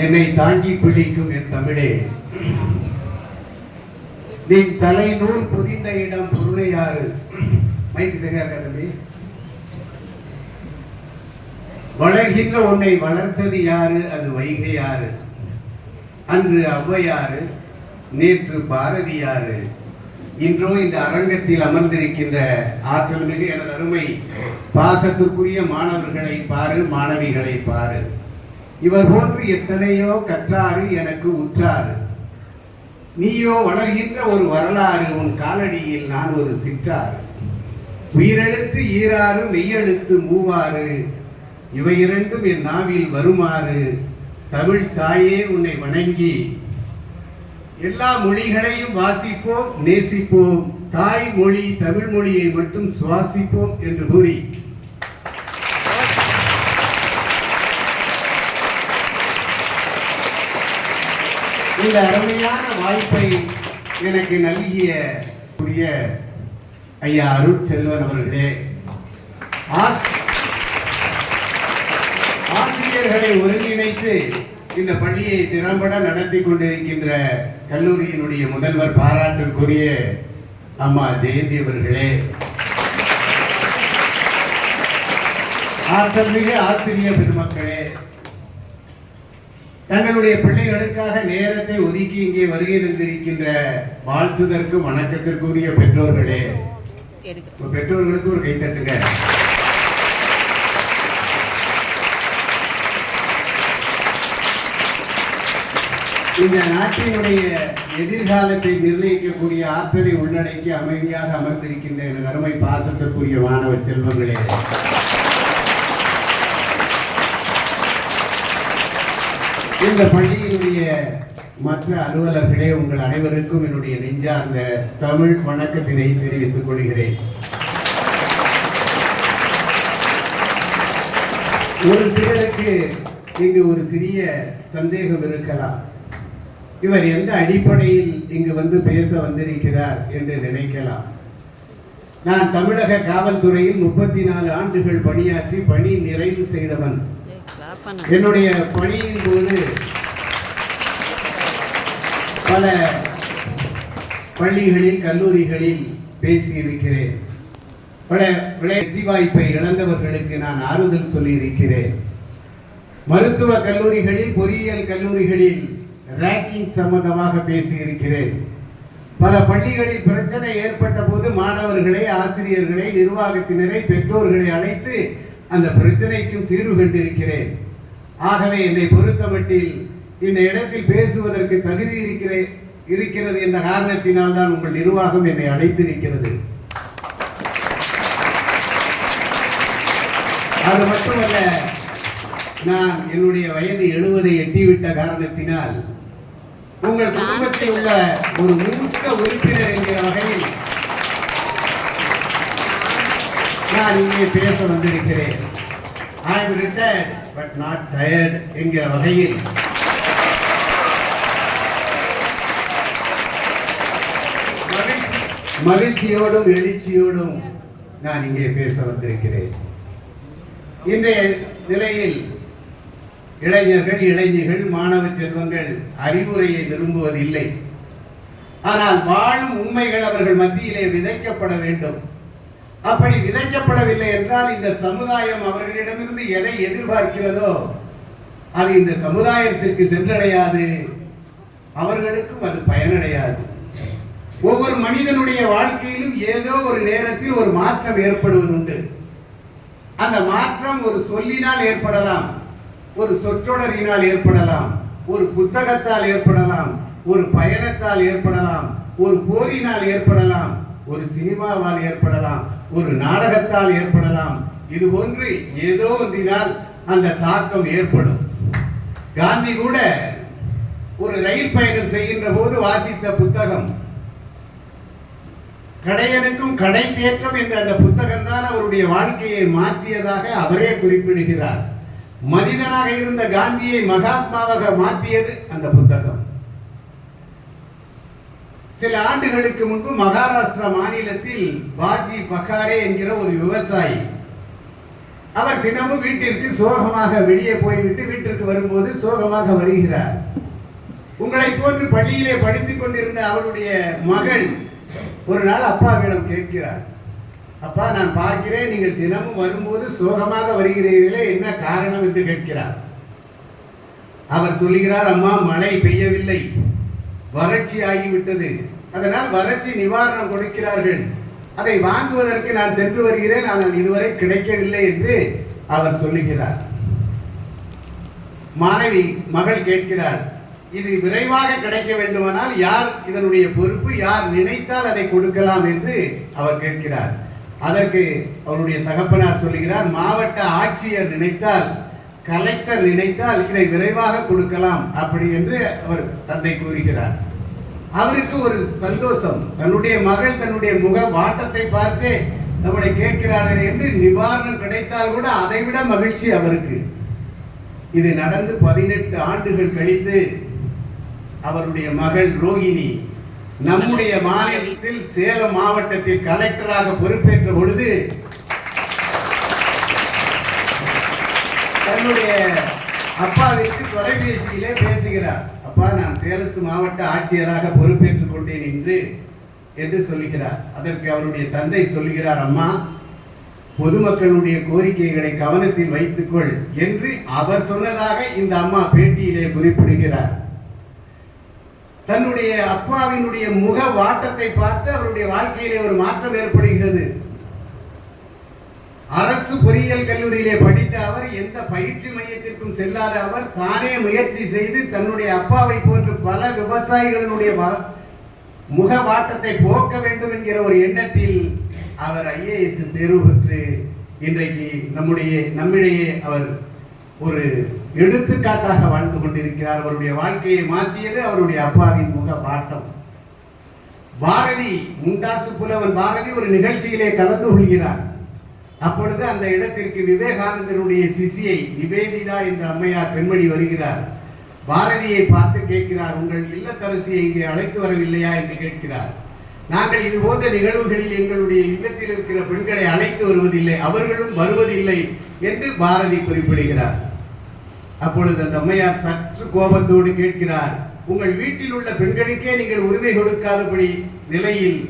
என்னை தாங்கி பிடிக்கும் என் தமிழே, நீ தலை நூல் புதிந்த இடம் பொருளையாறு. மைக்கு சரியா இருக்கா தம்பி? வளர்கின்ற உன்னை வளர்த்தது யாரு? அது வைகை யாரு? அன்று ஔவையாரு, நேற்று பாரதியாரு, இன்றோ இந்த அரங்கத்தில் அமர்ந்திருக்கின்ற ஆற்றல் மிகு எனது அருமை பாசத்திற்குரிய மாணவர்களை பாரு, மாணவிகளை பாரு. இவர் போன்று எத்தனையோ கற்றாறு எனக்கு உற்றாறு. நீயோ வளர்கின்ற ஒரு வரலாறு, உன் காலடியில் நான் ஒரு சிற்றாறு. உயிரெழுத்து ஈராறு, மெய்யெழுத்து மூவாறு, இவை இரண்டும் என் நாவில் வருமாறு. தமிழ் தாயே உன்னை வணங்கி எல்லா மொழிகளையும் வாசிப்போம், நேசிப்போம். தாய் மொழி தமிழ் மொழியை மட்டும் சுவாசிப்போம் என்று கூறி இந்த அருமையான வாய்ப்பை எனக்கு நல்கிய ஐயா அருட்செல்வன் அவர்களே, ஆசிரியர்களை ஒருங்கிணைத்து இந்த பள்ளியை திறம்பட நடத்தி கொண்டிருக்கின்ற கல்லூரியினுடைய முதல்வர், பாராட்டிற்குரிய அம்மா ஜெயந்தி அவர்களே, ஆற்றல் மிகு ஆசிரியர் பெருமக்களே, தங்களுடைய பிள்ளைகளுக்காக நேரத்தை ஒதுக்கி இங்கே வருகை தந்திருக்கின்ற வாழ்த்துதற்கு வணக்கத்திற்குரிய பெற்றோர்களே, பெற்றோர்களுக்கு ஒரு கைத்தட்டுங்க. இந்த நாட்டினுடைய எதிர்காலத்தை நிர்ணயிக்கக்கூடிய ஆற்றலை உள்ளடக்கி அமைதியாக அமர்ந்திருக்கின்ற எனது அருமை பாசத்திற்குரிய மாணவ செல்வங்களே, இந்த பள்ளியினுடைய மற்ற அலுவலர்களே, உங்கள் அனைவருக்கும் என்னுடைய நெஞ்சார்ந்த தமிழ் வணக்கத்தினை தெரிவித்துக் கொள்கிறேன். ஒரு சிலருக்கு இங்கு ஒரு சிறிய சந்தேகம் இருக்கலாம். இவர் எந்த அடிப்படையில் இங்கு வந்து பேச வந்திருக்கிறார் என்று நினைக்கலாம். நான் தமிழக காவல்துறையில் 34 ஆண்டுகள் பணியாற்றி பணி நிறைவு செய்தவன். என்னுடைய பணியின் போது பல பள்ளிகளில், கல்லூரிகளில் பேசியிருக்கிறேன். பல வெற்றி வாய்ப்பை இழந்தவர்களுக்கு நான் ஆறுதல் சொல்லி இருக்கிறேன். மருத்துவ கல்லூரிகளில், பொறியியல் கல்லூரிகளில் ரேங்கிங் சம்பந்தமாக பேசியிருக்கிறேன். பல பள்ளிகளில் பிரச்சனை ஏற்பட்ட போது மாணவர்களை, ஆசிரியர்களை, நிர்வாகத்தினரை, பெற்றோர்களை அழைத்து அந்த பிரச்சனைக்கும் தீர்வு கண்டிருக்கிறேன். ஆகவே என்னை பொறுத்தமட்டில் இந்த இடத்தில் பேசுவதற்கு தகுதி இருக்கிறது என்ற காரணத்தினால் தான் உங்கள் நிர்வாகம் என்னை அழைத்திருக்கிறது. அது மட்டுமல்ல, நான் என்னுடைய வயது 70 எட்டிவிட்ட காரணத்தினால் உங்கள் குடும்பத்தில் உள்ள ஒரு மூத்த உறுப்பினர் என்கிற வகையில் நான் இங்கே பேச வந்திருக்கிறேன். I am retired but not tired என்கிற வகையில் மகிழ்ச்சியோடும் எழுச்சியோடும் நான் இங்கே பேச வந்திருக்கிறேன். இன்றைய நிலையில் இளைஞர்கள், மாணவ செல்வங்கள் அறிவுரையை விரும்புவதில்லை. ஆனால் வாழும் உண்மைகள் அவர்கள் மத்தியிலே விதைக்கப்பட வேண்டும். அப்படி விதைக்கப்படவில்லை என்றால் இந்த சமுதாயம் அவர்களிடமிருந்து எதை எதிர்பார்க்கிறதோ அது இந்த சமுதாயத்திற்கு சென்றடையாது, அவர்களுக்கும் அது பயனடையாது. ஒவ்வொரு மனிதனுடைய வாழ்க்கையிலும் ஏதோ ஒரு நேரத்தில் ஒரு மாற்றம் ஏற்படுவதுண்டு. அந்த மாற்றம் ஒரு சொல்லினால் ஏற்படலாம், ஒரு சொற்றொடரினால் ஏற்படலாம், ஒரு புத்தகத்தால் ஏற்படலாம், ஒரு பயணத்தால் ஏற்படலாம், ஒரு போரினால் ஏற்படலாம், ஒரு சினிமாவால் ஏற்படலாம், ஒரு நாடகத்தால் ஏற்படலாம். இது போன்று ஏதோ ஒன்றினால் அந்த தாக்கம் ஏற்படும். காந்தி கூட ஒரு ரயில் பயணம் செய்கின்ற போது வாசித்த புத்தகம் கடையனுக்கும் கடை தேற்றம் என்ற அந்த புத்தகம் தான் அவருடைய வாழ்க்கையை மாற்றியதாக அவரே குறிப்பிடுகிறார். மனிதனாக இருந்த காந்தியை மகாத்மாவாக மாற்றியது அந்த புத்தகம். சில ஆண்டுகளுக்கு முன்பு மகாராஷ்டிரா மாநிலத்தில் பாஜி பகாரே என்கிற ஒரு விவசாயி அவர் தினமும் வீட்டிற்கு சோகமாக வெளியே போய்விட்டு வீட்டிற்கு வரும்போது சோகமாக வருகிறார். உங்களை போன்று பள்ளியிலே படித்துக் கொண்டிருந்த அவருடைய மகள் ஒரு நாள் அப்பாவிடம் கேட்கிறார், அப்பா, நான் பார்க்கிறேன் நீங்கள் தினமும் வரும்போது சோகமாக வருகிறீர்களே, என்ன காரணம் என்று கேட்கிறார். அவர் சொல்லுகிறார், அம்மா, மழை பெய்யவில்லை, வறட்சி ஆகிவிட்டது, அதனால் வறட்சி நிவாரணம் கொடுக்கிறார்கள், அதை வாங்குவதற்கு நான் சென்று வருகிறேன், ஆனால் இதுவரை கிடைக்கவில்லை என்று அவர் சொல்லுகிறார். மகள் கேட்கிறார், இது விரைவாக கிடைக்க வேண்டுமானால் யார் இதனுடைய பொறுப்பு, யார் நினைத்தால் அதை கொடுக்கலாம் என்று அவர் கேட்கிறார். அதற்கு அவருடைய தகப்பனார் சொல்லுகிறார், மாவட்ட ஆட்சியர் நினைத்தால், கலெக்டர் நினைத்தால் இதை விரைவாக கொடுக்கலாம் அப்படி என்று அவர் தந்தை கூறுகிறார். அவருக்கு ஒரு சந்தோஷம், தன்னுடைய மகள் தன்னுடைய முக வாட்டத்தை பார்த்து நம்மளை கேட்கிறார்கள் என்று நிவாரணம் கிடைத்தால் கூட அதைவிட மகிழ்ச்சி அவருக்கு. இது நடந்து 18 ஆண்டுகள் கழித்து அவருடைய மகள் ரோகிணி நம்முடைய மாநிலத்தில் சேலம் மாவட்டத்தில் கலெக்டராக பொறுப்பேற்ற பொழுது தன்னுடைய அப்பாவிற்கு தொலைபேசியிலே பேசுகிறார். அப்பா, நான் சேலத்து மாவட்ட ஆட்சியராக பொறுப்பேற்றுக் கொண்டேன் என்று சொல்லுகிறார். அதற்கு அவருடைய தந்தை சொல்லுகிறார், அம்மா, பொதுமக்களுடைய கோரிக்கைகளை கவனத்தில் வைத்துக்கொள் என்று அவர் சொன்னதாக இந்த அம்மா பேட்டியிலே குறிப்பிடுகிறார். தன்னுடைய அப்பாவினுடைய முக வாட்டத்தை பார்த்து அவருடைய வாழ்க்கையிலே ஒரு மாற்றம் ஏற்படுகிறது. அரசு பொறியியல் கல்லூரியிலே படித்த அவர் எந்த பயிற்சி மையத்திற்கும் செல்லாத அவர் தானே முயற்சி செய்து தன்னுடைய அப்பாவை போன்று பல விவசாயிகளுடைய முக வாட்டத்தை போக்க வேண்டும் என்கிற ஒரு எண்ணத்தில் அவர் IAS தேர்வு பெற்று இன்றைக்கு நம்மிடையே அவர் ஒரு எடுத்துக்காட்டாக வாழ்ந்து கொண்டிருக்கிறார். அவருடைய வாழ்க்கையை மாற்றியது அவருடைய அப்பாவின் முக வாட்டம். பாரதி, முண்டாசு புலவன் பாரதி ஒரு நிகழ்ச்சியிலே கலந்து கொள்கிறார். அப்பொழுது அந்த இடத்திற்கு விவேகானந்தருடைய சிசியை நிவேதிதா என்ற அம்மையார் பெண்மணி வருகிறார். பாரதியை பார்த்து கேட்கிறார், உங்கள் இல்லத்தரசியை இங்கே அழைத்து வரவில்லையா என்று கேட்கிறார். நாங்கள் இது போன்ற நிகழ்வுகளில் எங்களுடைய இல்லத்தில் இருக்கிற பெண்களை அழைத்து வருவதில்லை, அவர்களும் வருவதில்லை என்று பாரதி குறிப்பிடுகிறார். அப்பொழுது அந்த அம்மையார் சற்று கோபத்தோடு கேட்கிறார், உங்கள் வீட்டில் உள்ள பெண்களுக்கே நீங்கள் உரிமை கொடுக்காதபடி நிலையில்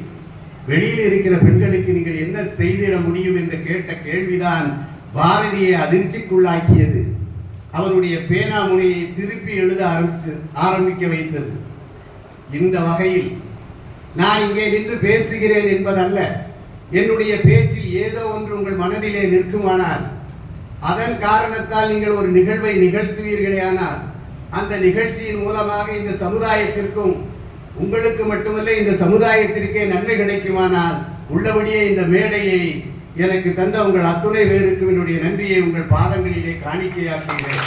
வெளியில் இருக்கிற பெண்களுக்கு நீங்கள் என்ன செய்திட முடியும் என்று கேட்ட கேள்விதான் பாரதியை அதிர்ச்சிக்குள்ளாக்கியது. அவருடைய பேனா முனையை திருப்பி எழுத ஆரம்பிக்க வைத்தது. இந்த வகையில் நான் இங்கே நின்று பேசுகிறேன் என்பதல்ல, என்னுடைய பேச்சில் ஏதோ ஒன்று உங்கள் மனதிலே நிற்குமானால், அதன் காரணத்தால் நீங்கள் ஒரு நிகழ்வை நிகழ்த்துவீர்களேயானால், அந்த நிகழ்ச்சியின் மூலமாக இந்த சமுதாயத்திற்கும் உங்களுக்கு மட்டுமல்ல இந்த சமுதாயத்திற்கே நன்மை கிடைக்குமானால், உள்ளபடியே இந்த மேடையை எனக்கு தந்த உங்கள் அத்துணை பேருக்கு என்னுடைய நன்றியை உங்கள் பாதங்களிலே காணிக்கையாக்குகிறேன்.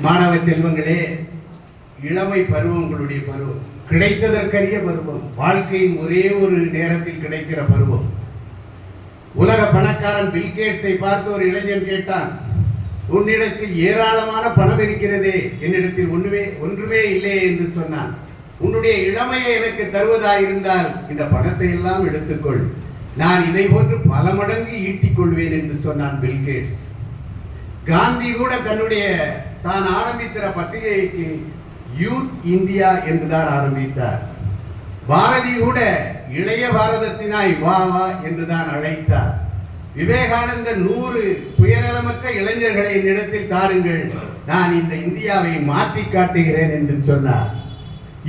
மாணவ செல்வங்களே, இளமை பருவம் உங்களுடைய பருவம், கிடைத்ததற்கரிய பருவம், வாழ்க்கையின் ஒரே ஒரு நேரத்தில் கிடைக்கிற பருவம். உலக பணக்காரன் பில்கேட்ஸை பார்த்து ஒரு இளைஞன் கேட்டான், உன்னிடத்தில் ஏராளமான பணம் இருக்கிறதே, என்னிடத்தில் ஒன்றுமே இல்லையே என்று சொன்னான். உன்னுடைய இளமையை எனக்கு தருவதாயிருந்தால் இந்த பணத்தை எல்லாம் எடுத்துக்கொள், நான் இதை போன்று பல மடங்கு ஈட்டிக் கொள்வேன் என்று சொன்னான் பில்கேட்ஸ். காந்தி கூட தான் ஆரம்பித்த பத்திரிகைக்கு யூத் இந்தியா என்றுதான் ஆரம்பித்தார். பாரதி கூட இளைய பாரதத்தினாய் வா வா என்றுதான் அழைத்தார். விவேகானந்தர் 100 சுயநலமற்ற இளைஞர்களை என்னிடத்தில் தாருங்கள், நான் இந்த இந்தியாவை மாற்றி காட்டுகிறேன் என்று சொன்னார்.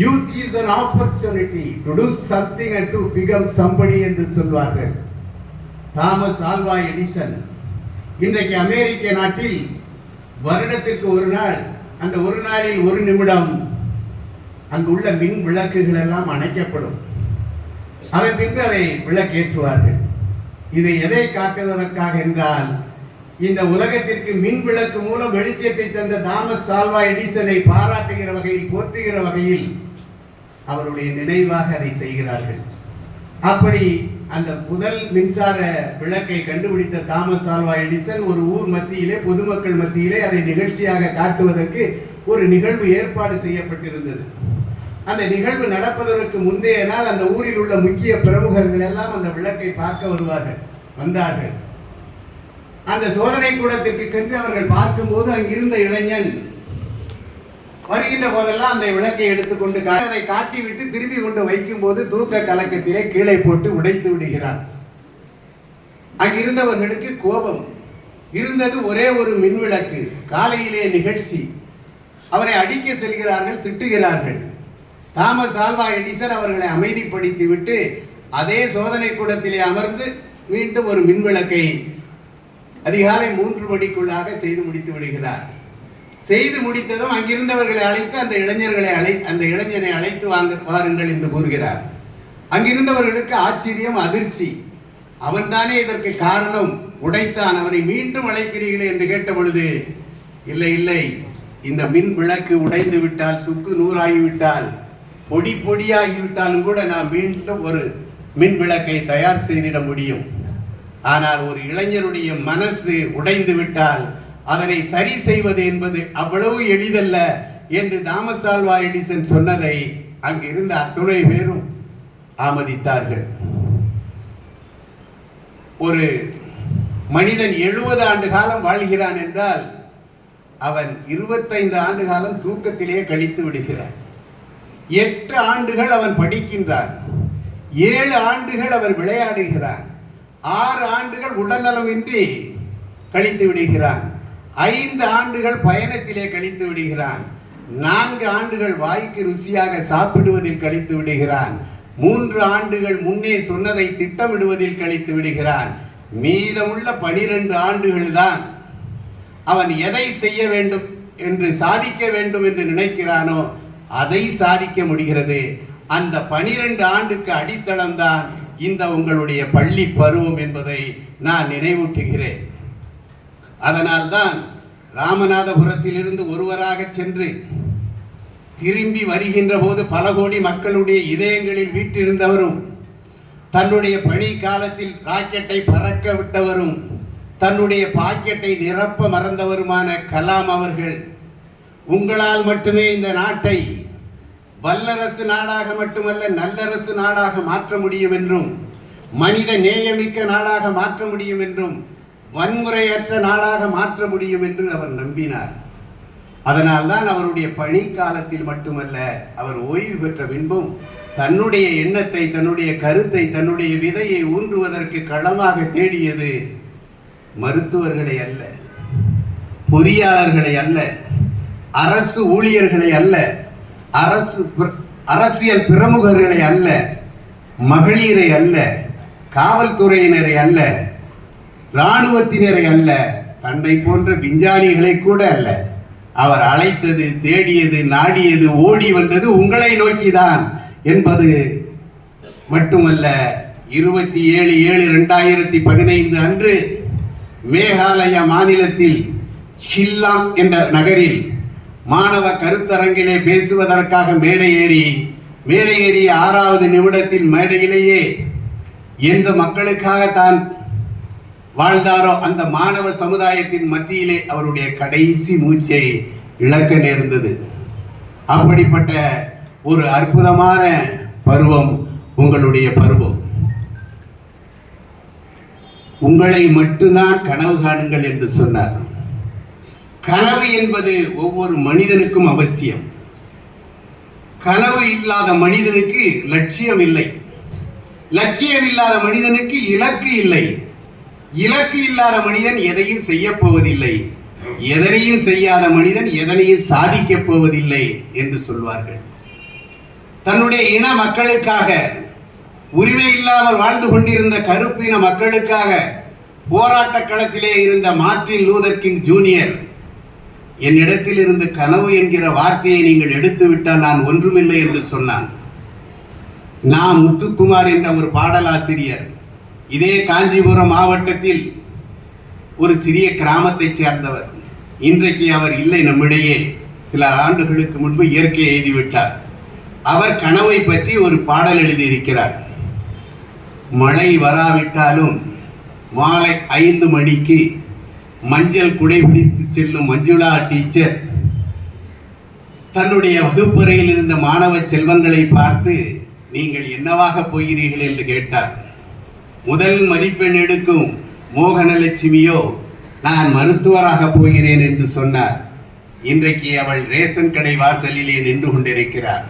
Youth is an opportunity to do something and to become somebody என்று சொல்வார்கள். தாமஸ் ஆல்வா எடிசன் இன்றைக்கு அமெரிக்க நாட்டில் வருடத்திற்கு ஒரு நாள், அந்த ஒரு நாளில் ஒரு நிமிடம் அங்கு உள்ள மின் விளக்குகள் எல்லாம் அணைக்கப்படும். அதன் பின்பு அதை விளக்கேற்றுவார்கள். இதை எதை காட்டுவதற்காக என்றால், இந்த உலகத்திற்கு மின் விளக்கு மூலம் வெளிச்சத்தை தந்த தாமஸ் ஆல்வா எடிசனை பாராட்டுகிற வகையில், போற்றுகிற வகையில் அவருடைய நினைவாக அதை செய்கிறார்கள். அப்படி அந்த முதல் மின்சார விளக்கை கண்டுபிடித்த தாமஸ் ஆல்வா எடிசன் ஒரு ஊர் மத்தியிலே, பொதுமக்கள் மத்தியிலே அதை நிகழ்ச்சியாக காட்டுவதற்கு ஒரு நிகழ்வு ஏற்பாடு செய்யப்பட்டிருந்தது. அந்த நிகழ்வு நடப்பதற்கு முந்தைய நாள் அந்த ஊரில் உள்ள முக்கிய பிரமுகர்கள் எல்லாம் அந்த விளக்கை பார்க்க வந்தார்கள். அந்த சோதனை கூடத்திற்கு சென்று அவர்கள் பார்க்கும்போது அங்கிருந்த இளைஞன் வருகின்ற போதெல்லாம் அந்த விளக்கை எடுத்துக்கொண்டு அதை காட்டிவிட்டு திரும்பி கொண்டு வைக்கும் போது தூக்க கலக்கத்திலே கீழே போட்டு உடைத்து விடுகிறார். அங்கிருந்தவர்களுக்கு கோபம். இருந்தது ஒரே ஒரு மின்விளக்கு. காலையிலே நிகழ்ச்சி. அவரை அடிக்க செல்கிறார்கள், திட்டுகிறார்கள். தாமஸ் ஆல்வா எடிசன் அவர்களை அமைதிப்படுத்தி விட்டு அதே சோதனை கூடத்திலே அமர்ந்து மீண்டும் ஒரு மின்விளக்கை அதிகாலை 3 மணிக்குள்ளாக செய்து முடித்து விடுகிறார். செய்து முடித்ததும் அங்கிருந்தவர்களை அழைத்து அந்த இளைஞனை அழைத்து வாருங்கள் என்று கூறுகிறார். அங்கிருந்தவர்களுக்கு ஆச்சரியம், அதிர்ச்சி. அவன்தானே இதற்கு காரணம், உடைத்தான், அவனை மீண்டும் அழைக்கிறீர்களே என்று கேட்ட பொழுது, இல்லை இல்லை, இந்த மின் விளக்கு உடைந்து விட்டால், சுக்கு நூறாகிவிட்டால், பொடி பொடியாகிவிட்டாலும் கூட நான் மீண்டும் ஒரு மின் விளக்கை தயார் செய்திட முடியும். ஆனால் ஒரு இளைஞருடைய மனசு உடைந்து விட்டால் அதனை சரி செய்வது என்பது அவ்வளவு எளிதல்ல என்று தாமஸ் ஆல்வா எடிசன் சொன்னதை அங்கிருந்த அத்துணை பேரும் ஆமதித்தார்கள். ஒரு மனிதன் 70 ஆண்டு காலம் வாழ்கிறான் என்றால் அவன் 25 ஆண்டு காலம் தூக்கத்திலே கழித்து விடுகிறான். 8 ஆண்டுகள் அவன் படிக்கின்றான். 7 ஆண்டுகள் அவன் விளையாடுகிறான். 6 ஆண்டுகள் உடல்நலமின்றி கழித்து விடுகிறான். 5 ஆண்டுகள் பயணத்திலே கழித்து விடுகிறான். 4 ஆண்டுகள் வாய்க்கு ருசியாக சாப்பிடுவதில் கழித்து விடுகிறான். 3 ஆண்டுகள் முன்னே சொன்னதை திட்டமிடுவதில் கழித்து விடுகிறான். மீதமுள்ள 12 ஆண்டுகள் தான் அவன் எதை செய்ய வேண்டும் என்று சாதிக்க வேண்டும் என்று நினைக்கிறானோ அதை சாதிக்க முடிகிறது. அந்த 12 ஆண்டுக்கு அடித்தளம் தான் இந்த உங்களுடைய பள்ளி பருவம் என்பதை நான் நினைவூட்டுகிறேன். அதனால்தான் ராமநாதபுரத்திலிருந்து ஒருவராக சென்று திரும்பி வருகின்ற போது பல கோடி மக்களுடைய இதயங்களில் வீற்றிருந்தவரும், தன்னுடைய பணி காலத்தில் ராக்கெட்டை பறக்க விட்டவரும், தன்னுடைய பாக்கெட்டை நிரப்ப மறந்தவருமான கலாம் அவர்கள், உங்களால் மட்டுமே இந்த நாட்டை வல்லரசு நாடாக மட்டுமல்ல நல்லரசு நாடாக மாற்ற முடியும் என்றும், மனித நேயமிக்க நாடாக மாற்ற முடியும் என்றும், வன்முறையற்ற நாடாக மாற்ற முடியும் என்று அவர் நம்பினார். அதனால்தான் அவருடைய பணி காலத்தில் மட்டுமல்ல, அவர் ஓய்வு பெற்ற பின்பும் தன்னுடைய எண்ணத்தை, தன்னுடைய கருத்தை, தன்னுடைய விதையை ஊன்றுவதற்கு களமாக தேடியது மருத்துவர்களை அல்ல, பொறியாளர்களை அல்ல, அரசு ஊழியர்களை அல்ல, அரசியல் பிரமுகர்களை அல்ல, மகளிரை அல்ல, காவல்துறையினரை அல்ல, இராணுவத்தினரை அல்ல, தன்னை போன்ற விஞ்ஞானிகளை கூட அல்ல. அவர் அழைத்தது, தேடியது, நாடியது, ஓடி வந்தது உங்களை நோக்கிதான் என்பது மட்டுமல்ல. 27/7/2015 அன்று மேகாலயா மாநிலத்தில் ஷில்லாங் என்ற நகரில் மாணவ கருத்தரங்கிலே பேசுவதற்காக மேடை ஏறிய 6வது நிமிடத்தில் மேடையிலேயே எந்த மக்களுக்காக தான் வாழ்ந்தாரோ அந்த மாணவ சமுதாயத்தின் மத்தியிலே அவருடைய கடைசி மூச்சை இழக்க நேர்ந்தது. அப்படிப்பட்ட ஒரு அற்புதமான பருவம் உங்களுடைய பருவம். உங்களை மட்டும்தான் கனவு காணுங்கள் என்று சொன்னார். கனவு என்பது ஒவ்வொரு மனிதனுக்கும் அவசியம். கனவு இல்லாத மனிதனுக்கு லட்சியம் இல்லை. லட்சியம் இல்லாத மனிதனுக்கு இலக்கு இல்லை. இலக்கு இல்லாத மனிதன் எதையும் செய்ய போவதில்லை. எதனையும் செய்யாத மனிதன் எதனையும் சாதிக்கப் போவதில்லை என்று சொல்வார்கள். தன்னுடைய இன மக்களுக்காக, உரிமை இல்லாமல் வாழ்ந்து கொண்டிருந்த கருப்பின மக்களுக்காக போராட்ட களத்திலே இருந்த மார்ட்டின் லூதர் கிங் ஜூனியர் என்னிடத்தில் இருந்து கனவு என்கிற வார்த்தையை நீங்கள் எடுத்துவிட்டால் நான் ஒன்றுமில்லை என்று சொன்னான். நான் முத்துக்குமார் என்ற ஒரு பாடலாசிரியர் இதே காஞ்சிபுரம் மாவட்டத்தில் ஒரு சிறிய கிராமத்தைச் சேர்ந்தவர். இன்றைக்கு அவர் இல்லை நம்மிடையே. சில ஆண்டுகளுக்கு முன்பு இயற்கையை எழுதிவிட்டார். அவர் கனவை பற்றி ஒரு பாடல் எழுதியிருக்கிறார். மழை வராவிட்டாலும் மாலை 5 மணிக்கு மஞ்சள் குடை பிடித்து செல்லும் மஞ்சுளா டீச்சர் தன்னுடைய வகுப்பறையில் இருந்த மாணவ செல்வங்களை பார்த்து நீங்கள் என்னவாக போகிறீர்கள் என்று கேட்டார். முதல் மதிப்பெண் எடுக்கும் மோகனலட்சுமியோ நான் மருத்துவராக போகிறேன் என்று சொன்னார். இன்றைக்கு அவள் ரேஷன் கடை வாசலிலே நின்று கொண்டிருக்கிறார்.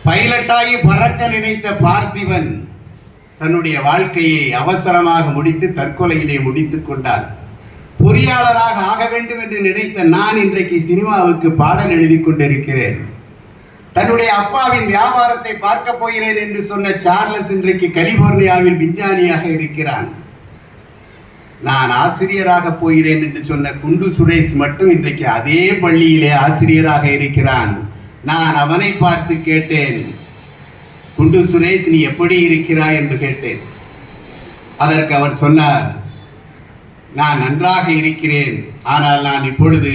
பைலட்டாகி பறக்க நினைத்த பார்த்திபன் தன்னுடைய வாழ்க்கையை அவசரமாக முடித்து தற்கொலையிலே முடித்துக் கொண்டான். பொறியாளராக ஆக வேண்டும் என்று நினைத்த நான் இன்றைக்கு சினிமாவுக்கு பாடல் எழுதி கொண்டிருக்கிறேன். தன்னுடைய அப்பாவின் வியாபாரத்தை பார்க்க போகிறேன் என்று சொன்ன சார்லஸ் இன்றைக்கு கலிபோர்னியாவில் விஞ்ஞானியாக இருக்கிறான். நான் ஆசிரியராக போகிறேன் என்று சொன்ன குண்டு சுரேஷ் மட்டும் இன்றைக்கு அதே பள்ளியிலே ஆசிரியராக இருக்கிறான். நான் அவனை பார்த்து கேட்டேன், குண்டு சுரேஷ் நீ எப்படி இருக்கிறாய் என்று கேட்டேன். அதற்கு அவர் சொன்னார், நான் நன்றாக இருக்கிறேன், ஆனால் நான் இப்பொழுது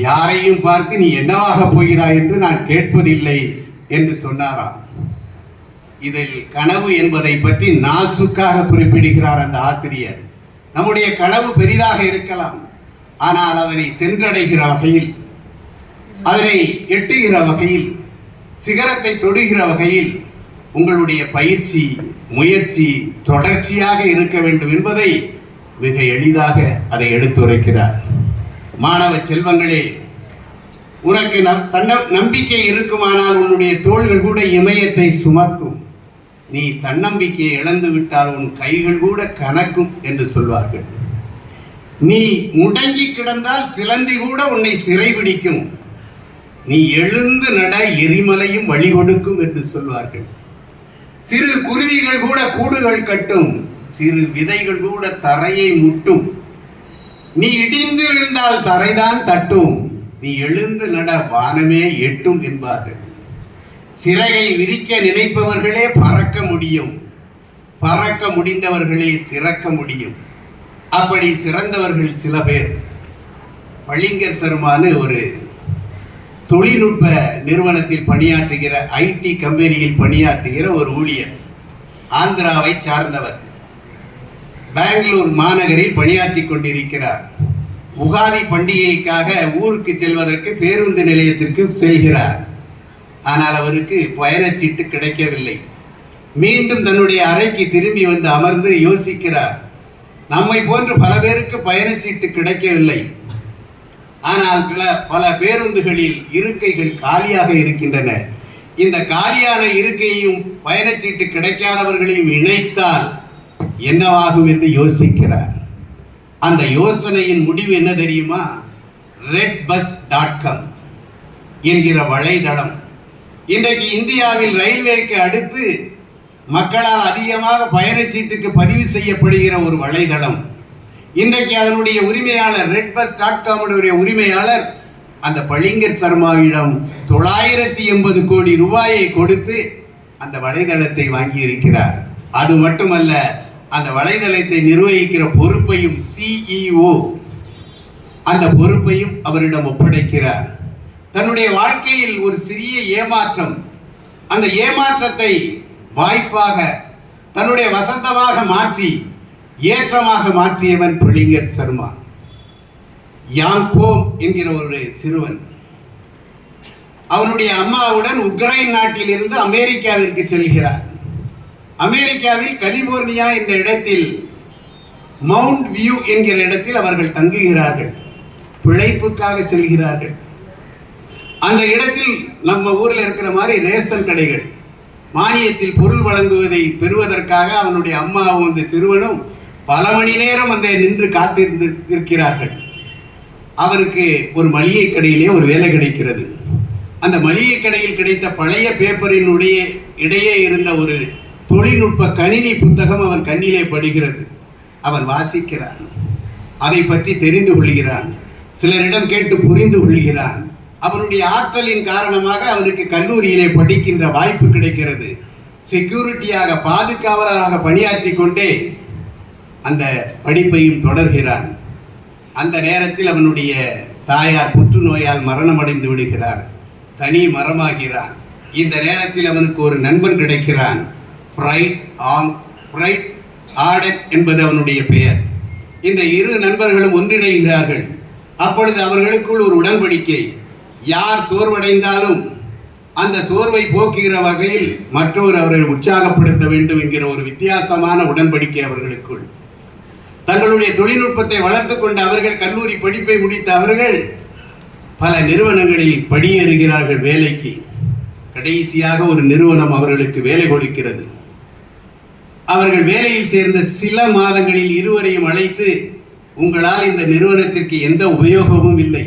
யாரையும் பார்த்து நீ என்னவாக போகிறாய் என்று நான் கேட்பதில்லை என்று சொன்னாராம். இதில் கனவு என்பதை பற்றி நாசுக்காக குறிப்பிடுகிறார் அந்த ஆசிரியர். நம்முடைய கனவு பெரிதாக இருக்கலாம், ஆனால் அதனை சென்றடைகிற வகையில், அதனை எட்டுகிற வகையில், சிகரத்தை தொடுகிற வகையில் உங்களுடைய பயிற்சி முயற்சி தொடர்ச்சியாக இருக்க வேண்டும் என்பதை மிக எளிதாக அதை எடுத்துரைக்கிறார். மாணவ செல்வங்களே, உனக்கு நம்பிக்கை இருக்குமானால் உன்னுடைய தோள்கள் கூட இமயத்தை சுமக்கும். நீ தன்னம்பிக்கையை இழந்து விட்டால் உன் கைகள் கூட கனக்கும் என்று சொல்வார்கள். நீ முடங்கி கிடந்தால் சிலந்தி கூட உன்னை சிறைபிடிக்கும். நீ எழுந்து நட எரிமலையும் வழி கொடுக்கும் என்று சொல்வார்கள். சிறு குருவிகள் கூட கூடுகள் கட்டும், சிறு விதைகள் கூட தரையை முட்டும். நீ இடிந்து விழுந்தால் தரைதான் தட்டும், நீ எழுந்து நட வானமே எட்டும் என்பார்கள். சிறகை விரிக்க நினைப்பவர்களே பறக்க முடியும், பறக்க முடிந்தவர்களே சிறக்க முடியும். அப்படி சிறந்தவர்கள் சில பேர். பளிங்கர் சர்மான்னு ஒரு தொழில்நுட்ப நிறுவனத்தில் பணியாற்றுகிற, ஐடி கம்பெனியில் பணியாற்றுகிற ஒரு ஊழியர், ஆந்திராவை சார்ந்தவர். பெங்களூர் மாநகரில் பணியாற்றி கொண்டிருக்கிறார். உகாதி பண்டிகைக்காக ஊருக்கு செல்வதற்கு பேருந்து நிலையத்திற்கு செல்கிறார். ஆனால் அவருக்கு பயணச்சீட்டு கிடைக்கவில்லை. மீண்டும் தன்னுடைய அறைக்கு திரும்பி வந்து அமர்ந்து யோசிக்கிறார். நம்மை போன்று பல பேருக்கு பயணச்சீட்டு கிடைக்கவில்லை, ஆனால் பல பேருந்துகளில் இருக்கைகள் காலியாக இருக்கின்றன. இந்த காலியான இருக்கையையும் பயணச்சீட்டு கிடைக்காதவர்களையும் இணைத்தால் என்னவாகும் என்று யோசிக்கிறார். அந்த யோசனையின் முடிவு என்ன தெரியுமா? redbus.com என்கிற வலைதளம். இன்றைக்கு இந்தியாவில் ரயில்வேக்கு அடுத்து மக்களால் அதிகமாக பயணச்சீட்டுக்கு பதிவு செய்யப்படுகிற ஒரு வலைதளம். இன்றைக்கு அதனுடைய உரிமையாளர், redbus.com உரிமையாளர் அந்த பளிங்கர் சர்மாவிடம் 980 கோடி ரூபாயை கொடுத்து அந்த வலைதளத்தை வாங்கி இருக்கிறார். அது மட்டுமல்ல, அந்த வலைதளத்தை நிர்வகிக்கிற பொறுப்பையும் CEO அந்த பொறுப்பையும் அவரிடம் ஒப்படைக்கிறார். தன்னுடைய வாழ்க்கையில் ஒரு சிறிய ஏமாற்றம், அந்த ஏமாற்றத்தை வாய்ப்பாக தன்னுடைய வசந்தமாக மாற்றி ஏற்றமாக மாற்றியவன் பளிங்கர் சர்மா. யாங்கோம் என்கிற ஒரு சிறுவன் அவனுடைய அம்மாவுடன் உக்ரைன் நாட்டில் இருந்து அமெரிக்காவிற்கு செல்கிறார். அமெரிக்காவில் கலிபோர்னியா என்ற இடத்தில் மவுண்ட் வியூ என்கிற இடத்தில் அவர்கள் தங்குகிறார்கள். பிழைப்புக்காக செல்கிறார்கள். அந்த இடத்தில் நம்ம ஊரில் இருக்கிற மாதிரி ரேஷன் கடைகள், மானியத்தில் பொருள் வழங்குவதை பெறுவதற்காக அவனுடைய அம்மாவும் அந்த சிறுவனும் பல மணி நேரம் அந்த நின்று காத்திருந்து இருக்கிறார்கள். அவருக்கு ஒரு மளிகை கடையிலே ஒரு வேலை கிடைக்கிறது. அந்த மளிகை கடையில் கிடைத்த பழைய பேப்பரினுடைய இடையே இருந்த ஒரு தொழில்நுட்ப கணினி புத்தகம் அவன் கண்ணிலே படுகிறது. அவன் வாசிக்கிறான், அதை பற்றி தெரிந்து கொள்கிறான், சிலரிடம் கேட்டு புரிந்து கொள்கிறான். அவனுடைய ஆற்றலின் காரணமாக அவனுக்கு கல்லூரியிலே படிக்கின்ற வாய்ப்பு கிடைக்கிறது. செக்யூரிட்டியாக, பாதுகாவலராக பணியாற்றி கொண்டே அந்த படிப்பையும் தொடர்கிறான். அந்த நேரத்தில் அவனுடைய தாயார் புற்றுநோயால் மரணமடைந்து விடுகிறார். தனி மரமாகிறான். இந்த நேரத்தில் அவனுக்கு ஒரு நண்பன் கிடைக்கிறான், பிரைட் ஆடன் என்பது அவனுடைய பெயர். இந்த இரு நண்பர்களும் ஒன்றிணைகிறார்கள். அப்பொழுது அவர்களுக்குள் ஒரு உடன்படிக்கை, யார் சோர்வடைந்தாலும் அந்த சோர்வை போக்குகிற வகையில் மற்றொரு அவர்களை உற்சாகப்படுத்த வேண்டும் என்கிற ஒரு வித்தியாசமான உடன்படிக்கை அவர்களுக்குள். தங்களுடைய தொழில்நுட்பத்தை வளர்த்துக் கொண்ட அவர்கள், கல்லூரி படிப்பை முடித்த அவர்கள் பல நிறுவனங்களில் படியேறுகிறார்கள் வேலைக்கு. கடைசியாக ஒரு நிறுவனம் அவர்களுக்கு வேலை கொடுக்கிறது. அவர்கள் வேலையில் சேர்ந்த சில மாதங்களில் இருவரையும் அழைத்து, உங்களால் இந்த நிறுவனத்திற்கு எந்த உபயோகமும் இல்லை,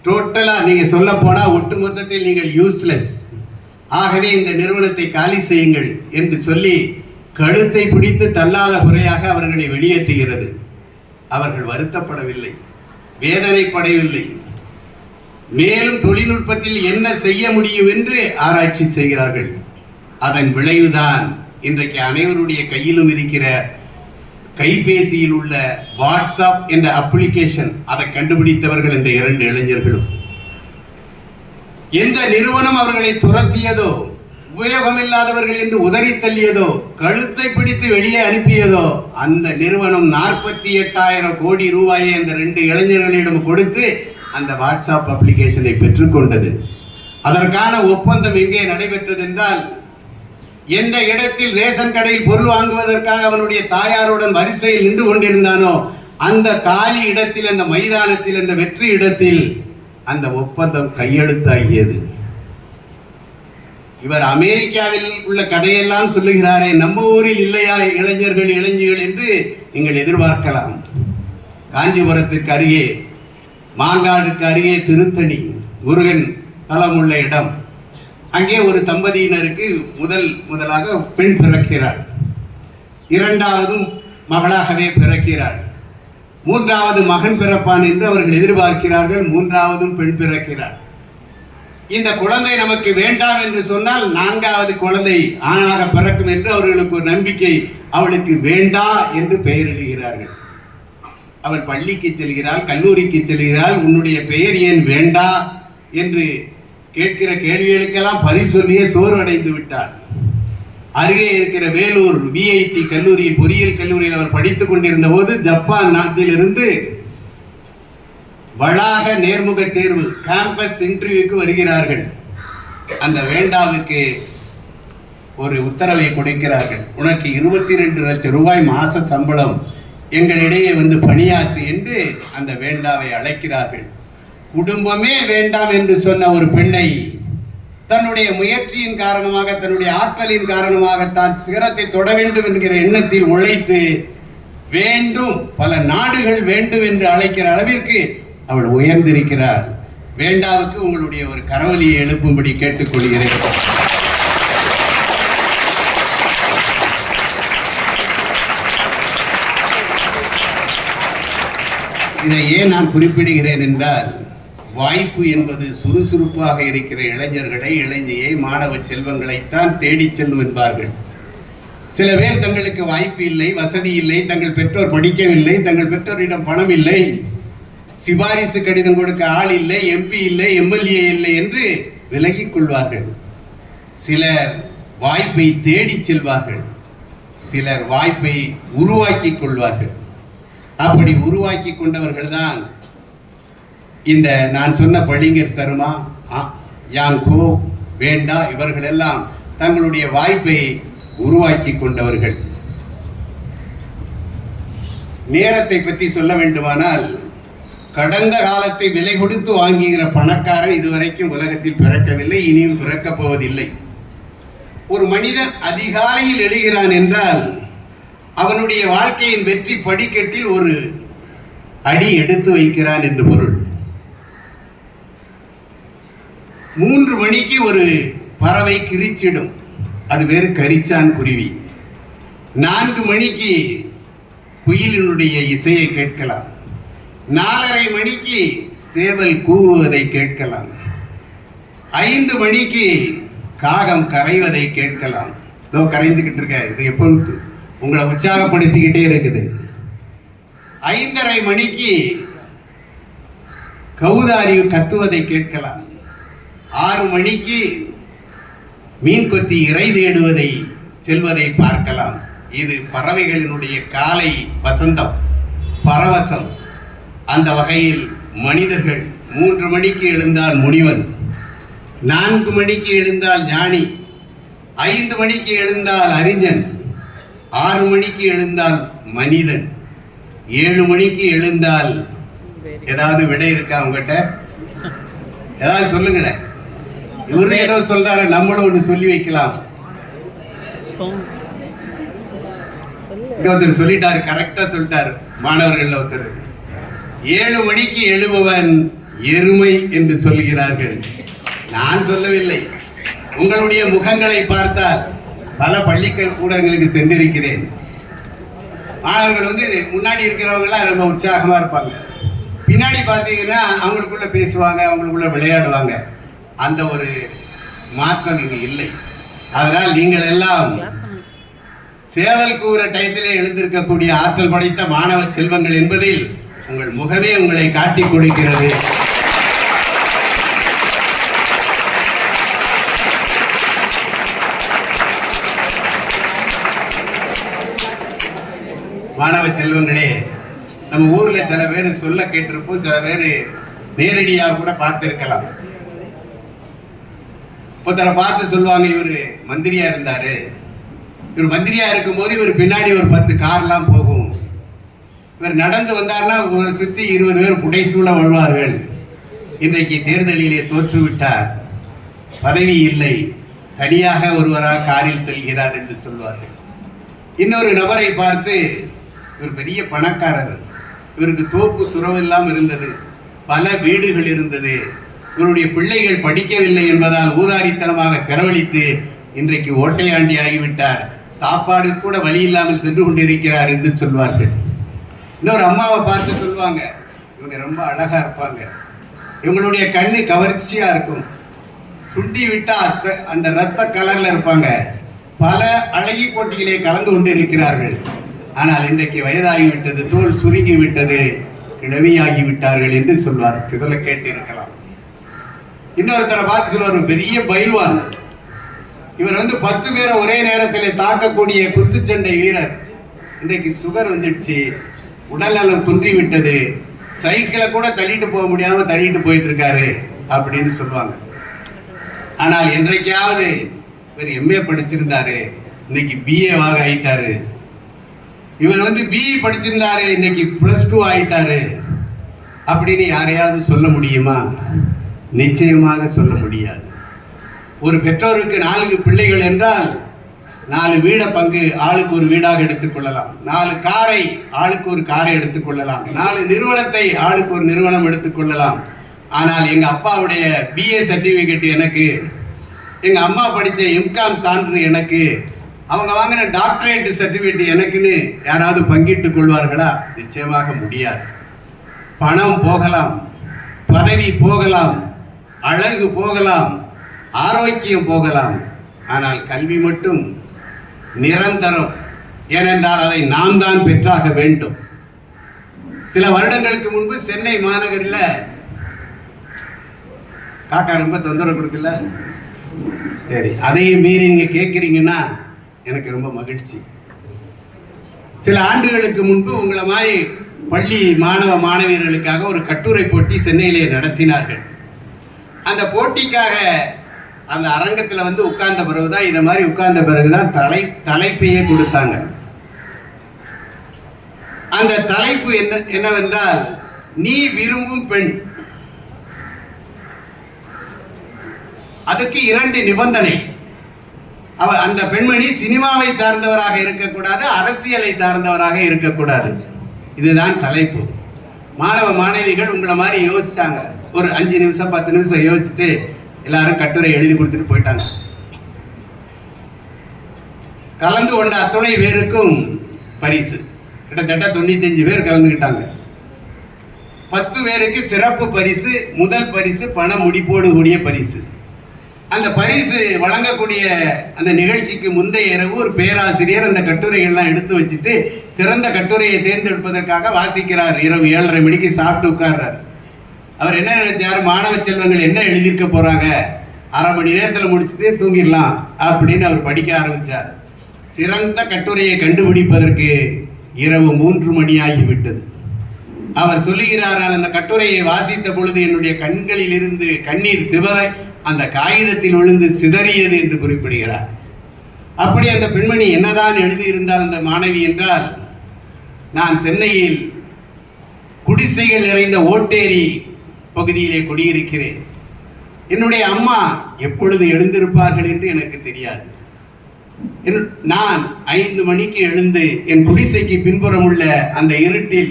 டோட்டலா நீங்க சொல்ல போனா ஒட்டுமொத்தத்தில் நீங்கள் யூஸ்லெஸ், ஆகவே இந்த நிறுவனத்தை காலி செய்யுங்கள் என்று சொல்லி கழுத்தை பிடித்து தள்ளாத குறையாக அவர்களை வெளியேற்றுகிறது. அவர்கள் வருத்தப்படவில்லை, வேதனைப்படவில்லை. மேலும் தொழில்நுட்பத்தில் என்ன செய்ய முடியும் என்று ஆராய்ச்சி செய்கிறார்கள். அதன் விளைவுதான் இன்றைக்கு அனைவருடைய கையிலும் இருக்கிற கைபேசியில் உள்ள வாட்ஸ்அப் என்ற அப்ளிகேஷன். அதை கண்டுபிடித்தவர்கள் இந்த இரண்டு இளைஞர்களும். எந்த நிறுவனம் அவர்களை துரத்தியதோ, உபயோகமில்லாதவர்கள் என்று உதறி தள்ளியதோ, கழுத்தை பிடித்து வெளியே அனுப்பியதோ, அந்த நிறுவனம் 48,000 கோடி ரூபாயை அந்த ரெண்டு இளைஞர்களிடம் கொடுத்து அந்த வாட்ஸ்அப் அப்ளிகேஷனை பெற்றுக்கொண்டது. அதற்கான ஒப்பந்தம் எங்கே நடைபெற்றது என்றால், எந்த இடத்தில் ரேஷன் கடையில் பொருள் வாங்குவதற்காக அவனுடைய தாயாருடன் வரிசையில் நின்று கொண்டிருந்தானோ அந்த காலி இடத்தில், அந்த மைதானத்தில், அந்த வெற்றி இடத்தில் அந்த ஒப்பந்தம் கையெழுத்தாகியது. இவர் அமெரிக்காவில் உள்ள கதையெல்லாம் சொல்லுகிறாரே, நம்ம ஊரில் இல்லையா இளைஞர்கள் இளைஞர்கள் என்று நீங்கள் எதிர்பார்க்கலாம். காஞ்சிபுரத்திற்கு அருகே, மாங்காடுக்கு அருகே திருத்தணி முருகன் தலம் உள்ள இடம். அங்கே ஒரு தம்பதியினருக்கு முதலாக பெண் பிறக்கிறாள், இரண்டாவதும் மகளாகவே பிறக்கிறாள், மூன்றாவது மகன் பிறப்பான் என்று அவர்கள் எதிர்பார்க்கிறார்கள். மூன்றாவதும் பெண் பிறக்கிறாள். இந்த குழந்தை நமக்கு வேண்டாம் என்று சொன்னால் நான்காவது குழந்தை ஆணாக பிறக்கும் என்று அவர்களுக்கு ஒரு நம்பிக்கை. அவளுக்கு வேண்டா என்று பெயரிடுகிறார்கள். அவள் பள்ளிக்கு செல்கிறாள், கல்லூரிக்கு செல்கிறாள். உன்னுடைய பெயர் ஏன் வேண்டா என்று கேட்கிற கேள்விகளுக்கெல்லாம் பதில் சொல்லியே சோர்வடைந்து விட்டார். அருகே இருக்கிற வேலூர் விஐடி கல்லூரியில், பொறியியல் கல்லூரியில் அவர் படித்துக் கொண்டிருந்த போது ஜப்பான் நாட்டிலிருந்து வளாக நேர்முக தேர்வு, கேம்பஸ் இன்டர்வியூக்கு வருகிறார்கள். அந்த வேண்டாவுக்கு ஒரு உத்தரவை கொடுக்கிறார்கள். உனக்கு 22 லட்சம் ரூபாய் மாச சம்பளம், எங்களிடையே வந்து பணியாற்று என்று அந்த வேண்டாவை அழைக்கிறார்கள். குடும்பமே வேண்டாம் என்று சொன்ன ஒரு பெண்ணை தன்னுடைய முயற்சியின் காரணமாக, தன்னுடைய ஆற்றலின் காரணமாக தான் சிகரத்தை தொட வேண்டும் என்கிற எண்ணத்தில் உழைத்து வேண்டும், பல நாடுகள் வேண்டும் என்று அழைக்கிற அளவிற்கு அவள் உயர்ந்திருக்கிறார். வேண்டாவுக்கு உங்களுடைய ஒரு கரவொலியை எழுப்பும்படி கேட்டுக்கொள்கிறேன். இதை ஏன் நான் குறிப்பிடுகிறேன் என்றால், வாய்ப்பு என்பது சுறுசுறுப்பாக இருக்கிற இளைஞர்களை, இளைஞியை, மாணவ செல்வங்களைத்தான் தேடி செல்லும் என்பார்கள். சில பேர் தங்களுக்கு வாய்ப்பு இல்லை, வசதி இல்லை, தங்கள் பெற்றோர் படிக்கவில்லை, தங்கள் பெற்றோரிடம் பணம் இல்லை, சிபாரிசு கடிதம் கொடுக்க ஆள் இல்லை, எம்பி இல்லை, எம்எல்ஏ இல்லை என்று விலகிக் கொள்வார்கள். சிலர் வாய்ப்பை தேடி செல்வார்கள், சிலர் வாய்ப்பை உருவாக்கி கொள்வார்கள். அப்படி உருவாக்கி கொண்டவர்கள் தான் இந்த நான் சொன்ன பளிங்கர் சர்மா, யாங்கோ, வேண்டா, இவர்கள் எல்லாம் தங்களுடைய வாய்ப்பை உருவாக்கி கொண்டவர்கள். நேரத்தை பற்றி சொல்ல வேண்டுமானால், கடந்த காலத்தை விலை கொடுத்து வாங்குகிற பணக்காரன் இதுவரைக்கும் உலகத்தில் பிறக்கவில்லை, இனியும் பிறக்கப் போவதில்லை. ஒரு மனிதன் அதிகாலையில் எழுகிறான் என்றால் அவனுடைய வாழ்க்கையின் வெற்றி படிக்கட்டில் ஒரு அடி எடுத்து வைக்கிறான் என்று பொருள். 3 மணிக்கு ஒரு பறவை கிரிச்சிடும், அது வேறு கரிச்சான் குருவி. 4 மணிக்கு குயிலினுடைய இசையை கேட்கலாம். 4:30 மணிக்கு சேவல் கூவுவதை கேட்கலாம். 5 மணிக்கு காகம் கரைவதை கேட்கலாம். இதோ கரைந்துகிட்டு இருக்க, இது எப்போ உங்களை உற்சாகப்படுத்திக்கிட்டே இருக்குது. 5:30 மணிக்கு கௌதாரி கத்துவதை கேட்கலாம். 6 மணிக்கு மீன் கொத்தி இறை தேடுவதை செல்வதை பார்க்கலாம். இது பறவைகளினுடைய காலை வசந்தம், பரவசம். அந்த வகையில் மனிதர்கள் 3 மணிக்கு எழுந்தால் முனிவன், 4 மணிக்கு எழுந்தால் ஞானி, 5 மணிக்கு எழுந்தால் அறிஞன், 6 மணிக்கு எழுந்தால் மனிதன், 7 மணிக்கு எழுந்தால் ஏதாவது விடை இருக்கா உங்ககிட்ட? ஏதாவது சொல்லுங்களேன். இவரு ஏதோ சொல்றாரு, நம்மளும் ஒன்று சொல்லி வைக்கலாம். ஒருத்தர் சொல்லிட்டாரு, கரெக்டா சொல்லிட்டாரு. மாணவர்கள் ஒருத்தர் 7 மணிக்கு எழுபவன் எருமை என்று சொல்கிறார்கள். நான் சொல்லவில்லை. உங்களுடைய முகங்களை பார்த்தால் பல பள்ளிக்கூடங்களுக்கு சென்றிருக்கிறேன். மாணவர்கள் முன்னாடி இருக்கிறவங்களாம் ரொம்ப உற்சாகமா இருப்பாங்க. பின்னாடி பார்த்தீங்கன்னா அவங்களுக்குள்ள பேசுவாங்க, அவங்களுக்குள்ள விளையாடுவாங்க. அந்த ஒரு மாற்றம் இங்கு இல்லை. அதனால் நீங்கள் எல்லாம் சேவல் கூற டயத்திலே எழுந்திருக்கக்கூடிய ஆற்றல் படைத்த மாணவ செல்வங்கள் என்பதில் உங்கள் முகமே உங்களை காட்டிக் கொடுக்கிறது. மாணவ செல்வங்களே, நம்ம ஊர்ல சில பேர் சொல்ல கேட்டிருப்போம், சில பேர் நேரடியாக கூட பார்த்திருக்கலாம். ஒருத்தரை பார்த்து சொல்லுவாங்க, இவர் மந்திரியா இருந்தாரு, இவர் மந்திரியா இருக்கும்போது இவர் பின்னாடி ஒரு 10 கார்லாம் போகும், இவர் நடந்து வந்தார்னா இவரை சுற்றி 20 பேர் புடைசூழ வருவார்கள். இன்றைக்கு தேர்தலிலே தோற்றுவிட்டார், பதவி இல்லை, தனியாக ஒருவராக காரில் செல்கிறார் என்று சொல்வார்கள். இன்னொரு நபரை பார்த்து, இவர் பெரிய பணக்காரர், இவருக்கு தோப்பு துறவெல்லாம் இருந்தது, பல வீடுகள் இருந்தது, இவருடைய பிள்ளைகள் படிக்கவில்லை என்பதால் ஊதாரித்தனமாக செலவழித்து இன்றைக்கு ஓட்டையாண்டி ஆகிவிட்டார், சாப்பாடு கூட வழி இல்லாமல் சென்று கொண்டிருக்கிறார் என்று சொல்வார்கள். இன்னொரு அம்மாவை பார்த்து சொல்லுவாங்க, இவங்க ரொம்ப அழகா இருப்பாங்க, இவங்களுடைய கண்ணு கவர்ச்சியா இருக்கும், சுண்டி விட்டா அந்த ரத்த கலர்ல இருப்பாங்க, பல அழகி போட்டியிலே கலந்து கொண்டிருக்கிறார்கள், ஆனால் இன்றைக்கு வயதாகிவிட்டது, தோல் சுருங்கி விட்டது, கிழவியாகி விட்டார்கள் என்று சொல்வார். சொல்ல கேட்டிருக்கலாம். இன்னொருத்தரை பார்த்து சொல்வார், பெரிய பயில்வான், இவர் 10 பேரை ஒரே நேரத்தில் தாக்கக்கூடிய குத்துச்சண்டை வீரர், இன்றைக்கு சுகர் வந்துடுச்சு, உடல்நலம் குன்றி விட்டது, சைக்கிளை கூட தள்ளிட்டு போக முடியாம தள்ளிட்டு போயிட்டு இருக்காரு அப்படின்னு சொல்லுவாங்க. ஆனால் என்றைக்காவது இவர் எம்ஏ படிச்சிருந்தாரு, இன்னைக்கு பிஏவாக ஆயிட்டாரு, இவர் பிஇ படிச்சிருந்தாரு, இன்னைக்கு +2 ஆயிட்டாரு அப்படின்னு யாரையாவது சொல்ல முடியுமா? நிச்சயமாக சொல்ல முடியாது. ஒரு பெற்றோருக்கு 4 பிள்ளைகள் என்றால் 4 வீட பங்கு ஆளுக்கு ஒரு வீடாக எடுத்துக்கொள்ளலாம், 4 காரை ஆளுக்கு ஒரு காரை எடுத்துக்கொள்ளலாம், 4 நிறுவனத்தை ஆளுக்கு ஒரு நிறுவனம் எடுத்துக்கொள்ளலாம். ஆனால் எங்க அப்பாவுடைய பிஏ சர்டிபிகேட் எனக்கு, எங்க அம்மா படித்த எம்காம் சான்று எனக்கு, அவங்க வாங்கின டாக்டரேட் சர்டிபிகேட் எனக்குன்னு யாராவது பங்கிட்டுக் கொள்வார்களா? நிச்சயமாக முடியாது. பணம் போகலாம், பதவி போகலாம், அழகு போகலாம், ஆரோக்கியம் போகலாம், ஆனால் கல்வி மட்டும் நிரந்தரம். ஏனென்றால் அதை நாம் தான் பெற்றாக வேண்டும். சில வருடங்களுக்கு முன்பு சென்னை மாநகரில் காக்கா ரொம்ப தொந்தரவு கொடுக்கல, சரி, அதையும் மீறி நீங்க கேட்குறீங்கன்னா எனக்கு ரொம்ப மகிழ்ச்சி. சில ஆண்டுகளுக்கு முன்பு உங்களை மாதிரி பள்ளி மாணவ மாணவியர்களுக்காக ஒரு கட்டுரை போட்டி சென்னையிலே நடத்தினார்கள். அந்த போட்டிக்காக அந்த அரங்கத்தில் உட்கார்ந்த பிறகுதான், இதை மாதிரி உட்கார்ந்த பிறகுதான் தலைப்பையே கொடுத்தாங்க. அந்த தலைப்பு என்னவென்றால், நீ விரும்பும் பெண். அதுக்கு 2 நிபந்தனை. அந்த பெண்மணி சினிமாவை சார்ந்தவராக இருக்கக்கூடாது, அரசியலை சார்ந்தவராக இருக்கக்கூடாது. இதுதான் தலைப்பு. மாணவ மாணவிகள் உங்களை மாதிரி யோசிச்சாங்க. ஒரு 5 நிமிஷம் 10 நிமிஷம் யோசிச்சுட்டு எல்லாரும் கட்டுரை எழுதி கொடுத்துட்டு போயிட்டாங்க. கலந்து கொண்ட அத்துணை பேருக்கும் பரிசு. கிட்டத்தட்ட 95 பேர் கலந்துக்கிட்டாங்க. 10 பேருக்கு சிறப்பு பரிசு, முதல் பரிசு பண முடிப்போடு கூடிய பரிசு. அந்த பரிசு வழங்கக்கூடிய அந்த நிகழ்ச்சிக்கு முந்தைய இரவு ஒரு பேராசிரியர் அந்த கட்டுரைகள்லாம் எடுத்து வச்சுட்டு சிறந்த கட்டுரையை தேர்ந்தெடுப்பதற்காக வாசிக்கிறார். இரவு 7:30 மணிக்கு சாப்பிட்டு உட்கார்றார். அவர் என்ன நினைச்சார், மாணவ செல்வங்கள் என்ன எழுதியிருக்க போறாங்க, அரை மணி நேரத்தில் முடிச்சுட்டு தூங்கிடலாம் அப்படின்னு அவர் படிக்க ஆரம்பித்தார். சிறந்த கட்டுரையை கண்டுபிடிப்பதற்கு இரவு 3 மணி ஆகிவிட்டது. அவர் சொல்லுகிறார், அந்த கட்டுரையை வாசித்த பொழுது என்னுடைய கண்களில் இருந்து கண்ணீர் திவற அந்த காகிதத்தில் விழுந்து சிதறியது என்று குறிப்பிடுகிறார். அப்படி அந்த பெண்மணி என்னதான் எழுதியிருந்தால் அந்த மாணவி என்றால், நான் சென்னையில் குடிசைகள் நிறைந்த ஓட்டேரி பகுதியிலே குடியிருக்கிறேன். என்னுடைய அம்மா எப்பொழுது எழுந்திருப்பார்கள் என்று எனக்கு தெரியாது. நான் 5 மணிக்கு எழுந்து என் குடிசைக்கு பின்புறம் உள்ள அந்த இருட்டில்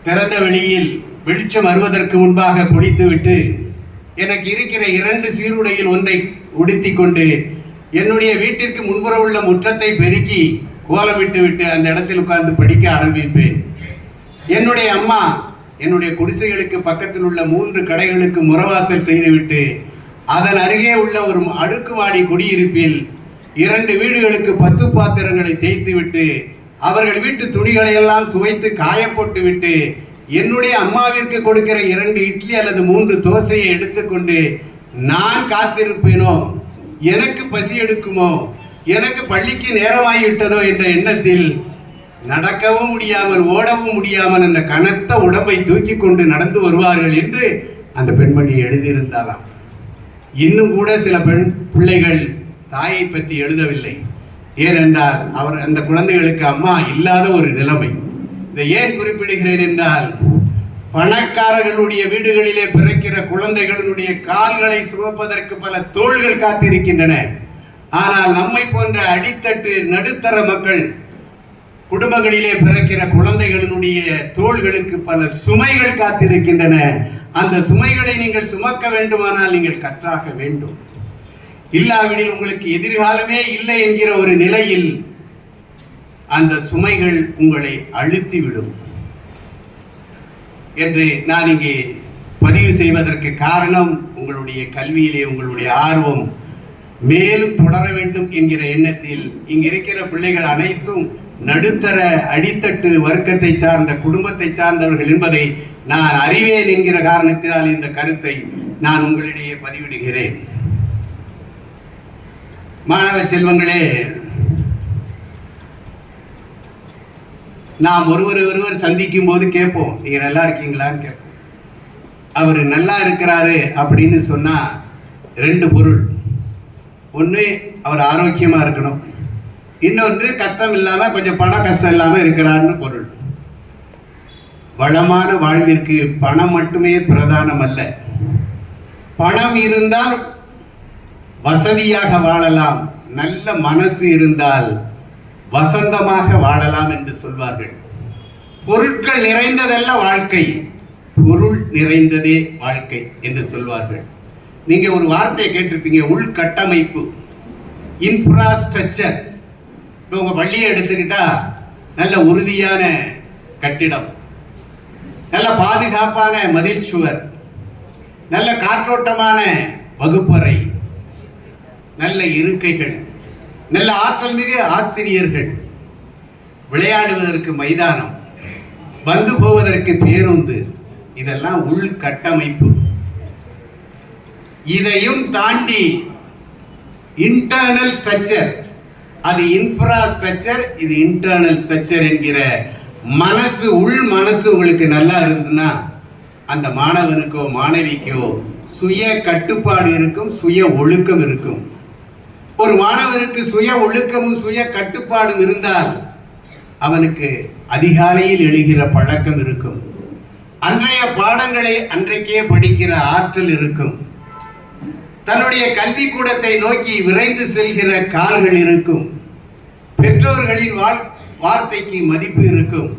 திறந்த வெளியில் வெளிச்சம் வருவதற்கு முன்பாக குளித்துவிட்டு எனக்கு இருக்கிற 2 சீருடையில் ஒன்றை உடுத்தி கொண்டு என்னுடைய வீட்டிற்கு முன்புறம் உள்ள முற்றத்தை பெருக்கி கோலமிட்டு விட்டு அந்த இடத்தில் உட்கார்ந்து படிக்க ஆரம்பிப்பேன். என்னுடைய அம்மா என்னுடைய குடிசைகளுக்கு பக்கத்தில் உள்ள 3 கடைகளுக்கு முறவாசல் செய்துவிட்டு அதன் அருகே உள்ள ஒரு அடுக்குமாடி குடியிருப்பில் 2 வீடுகளுக்கு 10 பாத்திரங்களை தேய்த்து விட்டு அவர்கள் வீட்டு துணிகளை எல்லாம் துவைத்து காய போட்டு விட்டு என்னுடைய அம்மாவிற்கு கொடுக்கிற 2 இட்லி அல்லது 3 தோசையை எடுத்துக்கொண்டு நான் காத்திருப்பேனோ, எனக்கு பசி எடுக்குமோ, எனக்கு பள்ளிக்கு நேரமாகிவிட்டதோ என்ற எண்ணத்தில் நடக்கவும் முடியாமல் ஓடவும் முடியாமல் அந்த கனத்த உடம்பை தூக்கி கொண்டு நடந்து வருவார்கள் என்று அந்த பெண்மணி எழுதியிருந்தாராம். இன்னும் கூட சில பிள்ளைகள் தாயை பற்றி எழுதவில்லை. ஏனென்றால் அந்த குழந்தைகளுக்கு அம்மா இல்லாத ஒரு நிலைமை. இதை ஏன் குறிப்பிடுகிறேன் என்றால், பணக்காரர்களுடைய வீடுகளிலே பிறக்கிற குழந்தைகளுடைய கால்களை சுமப்பதற்கு பல தோள்கள் காத்திருக்கின்றன. ஆனால் நம்மை போன்ற அடித்தட்டு நடுத்தர மக்கள் குடும்பங்களிலே பிறக்கிற குழந்தைகளினுடைய தோள்களுக்கு பல சுமைகள் காத்திருக்கின்றன. அந்த சுமைகளை நீங்கள் சுமக்க வேண்டுமானால் நீங்கள் கற்றாக வேண்டும். இல்லாவிடில் உங்களுக்கு எதிர்காலமே இல்லை என்கிற ஒரு நிலையில் அந்த சுமைகள் உங்களை அழுத்திவிடும் என்று நான் இங்கே பதிவு செய்வதற்கு காரணம், உங்களுடைய கல்வியிலே உங்களுடைய ஆர்வம் மேலும் தொடர வேண்டும் என்கிற எண்ணத்தில் இங்கு இருக்கிற பிள்ளைகள் அனைத்தும் நடுத்தர அடித்தட்டு வர்க்கத்தை சார்ந்த குடும்பத்தை சார்ந்தவர்கள் என்பதை நான் அறிவேன் என்கிற காரணத்தினால் இந்த கருத்தை நான் உங்களிடையே பதிவிடுகிறேன். மாணவ செல்வங்களே, நாம் ஒருவர் சந்திக்கும் போது கேட்போம், நீங்க நல்லா இருக்கீங்களான்னு கேட்போம். அவர் நல்லா இருக்கிறாரு அப்படின்னு சொன்னா 2 பொருள். ஒன்று, அவர் ஆரோக்கியமா இருக்கணும். இன்னொன்று, கஷ்டம் இல்லாம கொஞ்சம் பணம் கஷ்டம் இல்லாம இருக்கிறார்னு பொருள். வளமான வாழ்விற்கு பணம் மட்டுமே பிரதானம் அல்ல. பணம் இருந்தால் வசதியாக வாழலாம், நல்ல மனசு இருந்தால் வசந்தமாக வாழலாம் என்று சொல்வார்கள். பொருட்கள் நிறைந்ததல்ல வாழ்க்கை, பொருள் நிறைந்ததே வாழ்க்கை என்று சொல்வார்கள். நீங்க ஒரு வார்த்தையை கேட்டிருப்பீங்க, உள்கட்டமைப்பு, இன்ஃப்ராஸ்ட்ரக்சர். இப்போ உங்க பள்ளியை எடுத்துக்கிட்டா நல்ல உறுதியான கட்டிடம், நல்ல பாதுகாப்பான மதில் சுவர், நல்ல காற்றோட்டமான வகுப்பறை, நல்ல இருக்கைகள், நல்ல ஆற்றல் மிகு ஆசிரியர்கள், விளையாடுவதற்கு மைதானம், வந்து போவதற்கு பேருந்து, இதெல்லாம் உள்கட்டமைப்பு. இதையும் தாண்டி இன்டர்னல் ஸ்ட்ரக்சர், அது இன்ஃப்ராஸ்ட்ரக்சர், இது இன்டர்னல் ஸ்ட்ரக்சர் என்கிற மனசு, உள் மனசு உங்களுக்கு நல்லா இருந்ததுன்னா அந்த மாணவனுக்கோ மாணவிக்கோ சுய கட்டுப்பாடு இருக்கும், சுய ஒழுக்கம் இருக்கும். ஒரு மாணவனுக்கு சுய ஒழுக்கமும் சுய கட்டுப்பாடும் இருந்தால் அவனுக்கு அதிகாலையில் எழுகிற பழக்கம் இருக்கும், அன்றைய பாடங்களை அன்றைக்கே படிக்கிற ஆற்றல் இருக்கும், தன்னுடைய கல்விக்கூடத்தை நோக்கி விரைந்து செல்கிற கால்கள் இருக்கும், பெற்றோர்களின் வார்த்தைக்கு மதிப்பு இருக்கும்,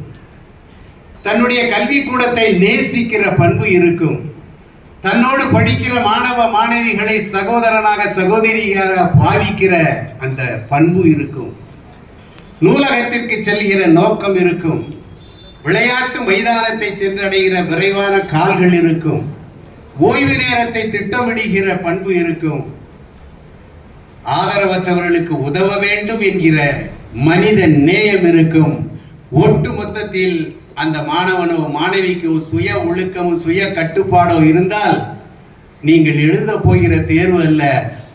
தன்னுடைய கல்விக்கூடத்தை நேசிக்கிற பண்பு இருக்கும், தன்னோடு படிக்கிற மாணவ மாணவிகளை சகோதரனாக சகோதரியாக பாவிக்கிற அந்த பண்பு இருக்கும், நூலகத்திற்கு செல்கிற நோக்கம் இருக்கும், விளையாட்டு மைதானத்தை சென்றடைகிற விரைவான கால்கள் இருக்கும், ஓய்வு நேரத்தை திட்டமிடுகிற பண்பு இருக்கும், ஆதரவற்றவர்களுக்கு உதவ வேண்டும் என்கிற மனித நேயம் இருக்கும். ஒட்டு மொத்தத்தில் அந்த மாணவனோ மாணவிக்கோ சுய ஒழுக்கமும் சுய கட்டுப்பாடோ இருந்தால் நீங்கள் எழுத போகிற தேர்வு அல்ல,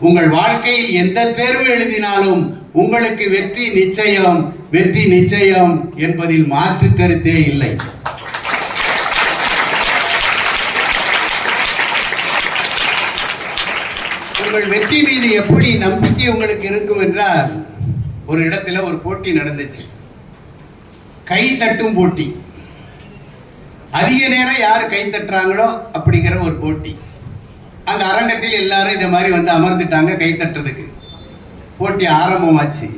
உங்கள் வாழ்க்கையில் எந்த தேர்வு எழுதினாலும் உங்களுக்கு வெற்றி நிச்சயம், வெற்றி நிச்சயம் என்பதில் மாற்று கருத்தே இல்லை. உங்கள் வெற்றி மீது எப்படி நம்பிக்கை உங்களுக்கு இருக்கும் என்றால், ஒரு இடத்துல ஒரு போட்டி நடந்துச்சு, கை தட்டும் போட்டி. அதிக நேரம் யார் கை தட்டுறாங்களோ அப்படிங்கிற ஒரு போட்டி. அந்த அரங்கத்தில் எல்லாரும் இதை மாதிரி வந்து அமர்ந்துட்டாங்க கை தட்டுறதுக்கு. போட்டி ஆரம்பமாச்சு.